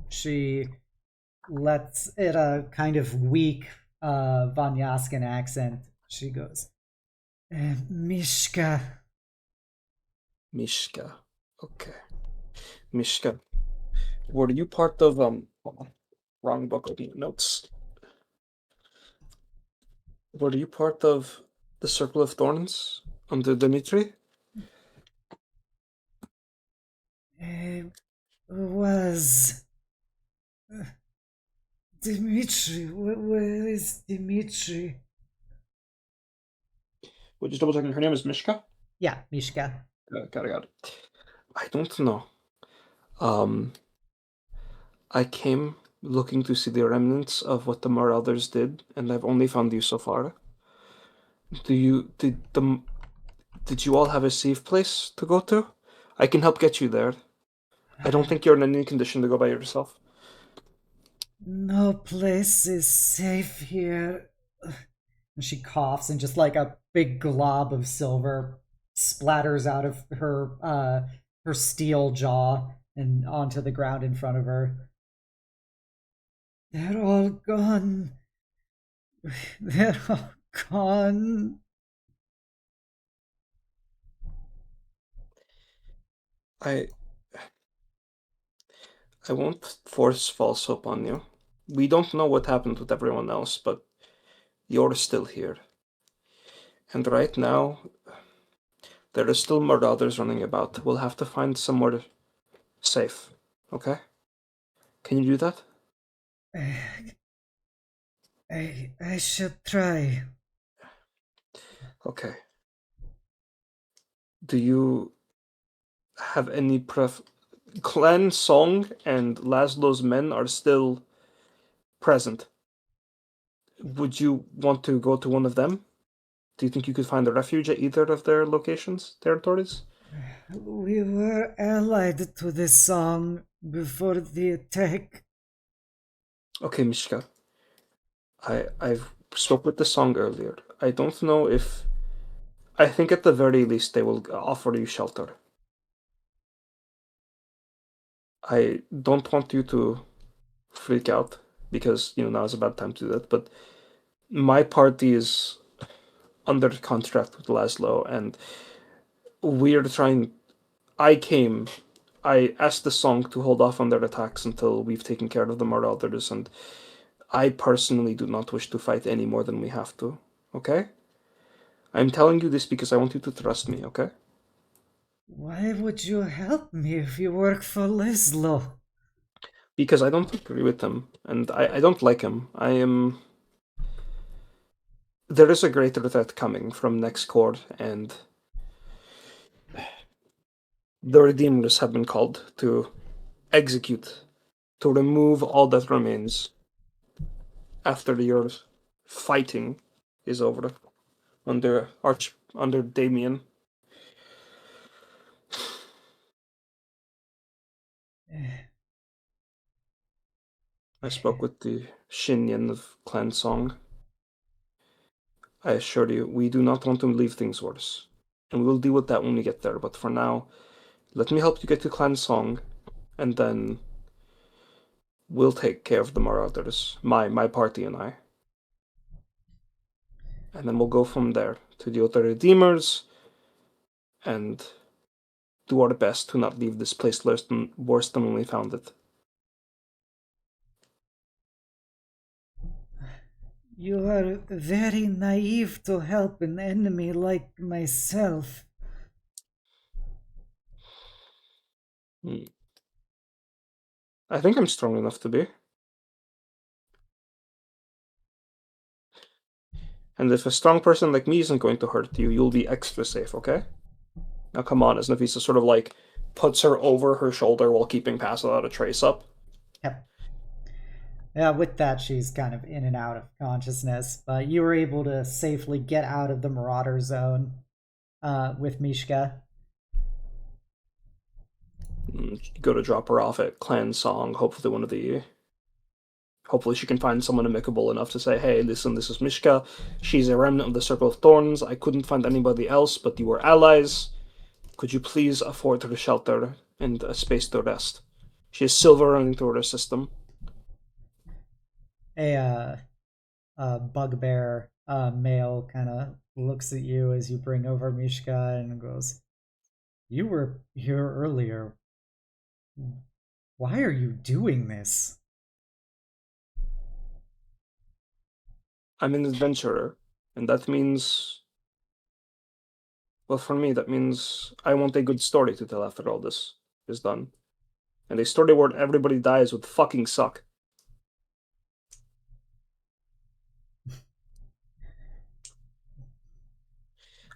She lets it a kind of weak Von Yaskin accent. She goes, Mishka. Mishka. Okay. Mishka. Were you part of wrong book of notes? Were you part of the Circle of Thorns under Dimitri? It was Dimitri. Where is Dimitri? Well, just double checking. Her name is Mishka? Yeah, Mishka. Got it. I don't know. I came looking to see the remnants of what the Marauders did, and I've only found you so far. Did you all have a safe place to go to? I can help get you there. I don't think you're in any condition to go by yourself. No place is safe here. And she coughs, and just like a big glob of silver splatters out of her steel jaw and onto the ground in front of her. They're all gone. They're all gone. I won't force false hope on you. We don't know what happened with everyone else, but you're still here. And right now, there are still marauders running about. We'll have to find somewhere safe, okay? Can you do that? I should try. Okay. Do you have any Clan Song and Lazlo's men are still present. Would you want to go to one of them? Do you think you could find a refuge at either of their territories? We were allied to this song before the attack. Okay, Mishka. I've spoke with the song earlier. I don't know if... I think at the very least they will offer you shelter. I don't want you to freak out, because, now is a bad time to do that, but my party is under contract with Lazlo, and we're trying... I asked the song to hold off on their attacks until we've taken care of the Marauders, and I personally do not wish to fight any more than we have to, okay? I'm telling you this because I want you to trust me, okay? Why would you help me if you work for Lazlo? because I don't agree with him, and I don't like him. There is a greater threat coming from next court, and the Redeemers have been called to execute, to remove all that remains after your fighting is over under Damien. I spoke with the Shinyan of Clan Song. I assure you, we do not want to leave things worse. And we will deal with that when we get there. But for now, let me help you get to Clan Song, and then we'll take care of the Marauders, my party and I. And then we'll go from there to the other Redeemers, and do our best to not leave this place worse than when we found it. You are very naive to help an enemy like myself. I think I'm strong enough to be. And if a strong person like me isn't going to hurt you, you'll be extra safe, okay? Now come on, as Nafisa sort of like puts her over her shoulder while keeping Pass Without a Trace up. Yep. Yeah, with that, she's kind of in and out of consciousness, but you were able to safely get out of the Marauder zone with Mishka. Go to drop her off at Clan Song. Hopefully she can find someone amicable enough to say, hey, listen, this is Mishka. She's a remnant of the Circle of Thorns. I couldn't find anybody else, but you were allies. Could you please afford her shelter and a space to rest? She has silver running through her system. A bugbear male kind of looks at you as you bring over Mishka and goes, "You were here earlier. Why are you doing this?" I'm an adventurer, and that means... Well, for me, that means I want a good story to tell after all this is done. And a story where everybody dies would fucking suck.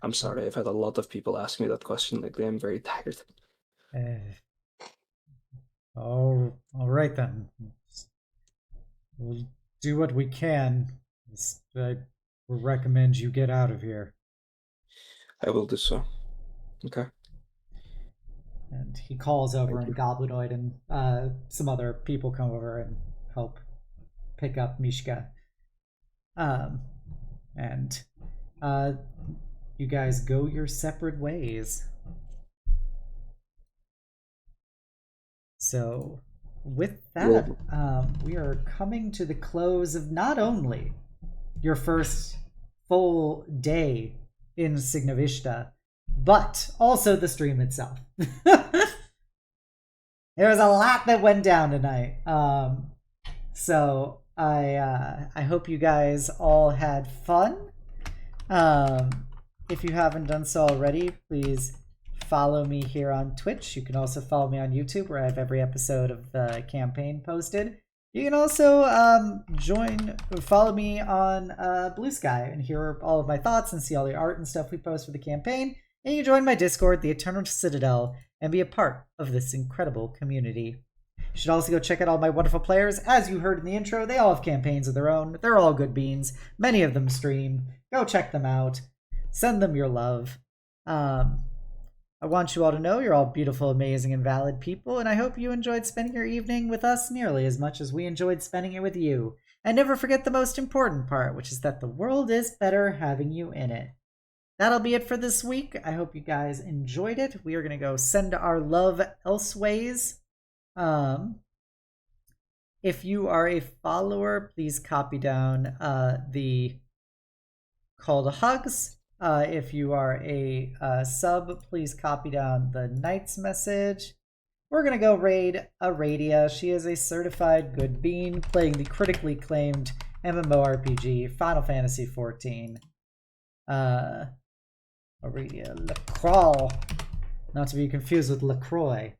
I'm sorry, I've had a lot of people ask me that question lately. I'm very tired. All right then. We'll do what we can. I recommend you get out of here. I will do so. Okay. And he calls over, and Goblinoid and some other people come over and help pick up Mishka. And you guys go your separate ways. So, with that, we are coming to the close of not only your first full day in Signavishta, but also the stream itself. There was a lot that went down tonight. So I hope you guys all had fun. If you haven't done so already, please follow me here on Twitch. You can also follow me on YouTube, where I have every episode of the campaign posted. You can also follow me on Blue Sky and hear all of my thoughts and see all the art and stuff we post for the campaign. And you can join my Discord, the Eternal Citadel, and be a part of this incredible community. You should also go check out all my wonderful players. As you heard in the intro, they all have campaigns of their own. They're all good beans. Many of them stream. Go check them out. Send them your love. I want you all to know you're all beautiful, amazing, and valid people, and I hope you enjoyed spending your evening with us nearly as much as we enjoyed spending it with you. And never forget the most important part, which is that the world is better having you in it. That'll be it for this week. I hope you guys enjoyed it. We are going to go send our love elseways. If you are a follower, please copy down the call to hugs. If you are a sub, please copy down the knight's message. We're going to go raid Aradia. She is a certified good bean playing the critically acclaimed MMORPG Final Fantasy XIV. Aradia LaCroix. Not to be confused with LaCroix.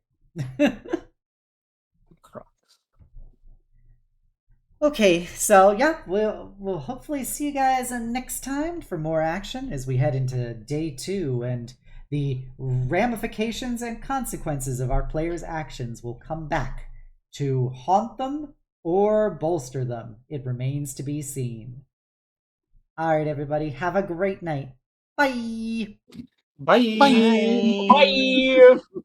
Okay, so yeah, we'll hopefully see you guys next time for more action as we head into day 2, and the ramifications and consequences of our players' actions will come back to haunt them or bolster them. It remains to be seen. All right, everybody, have a great night. Bye. Bye. Bye. Bye!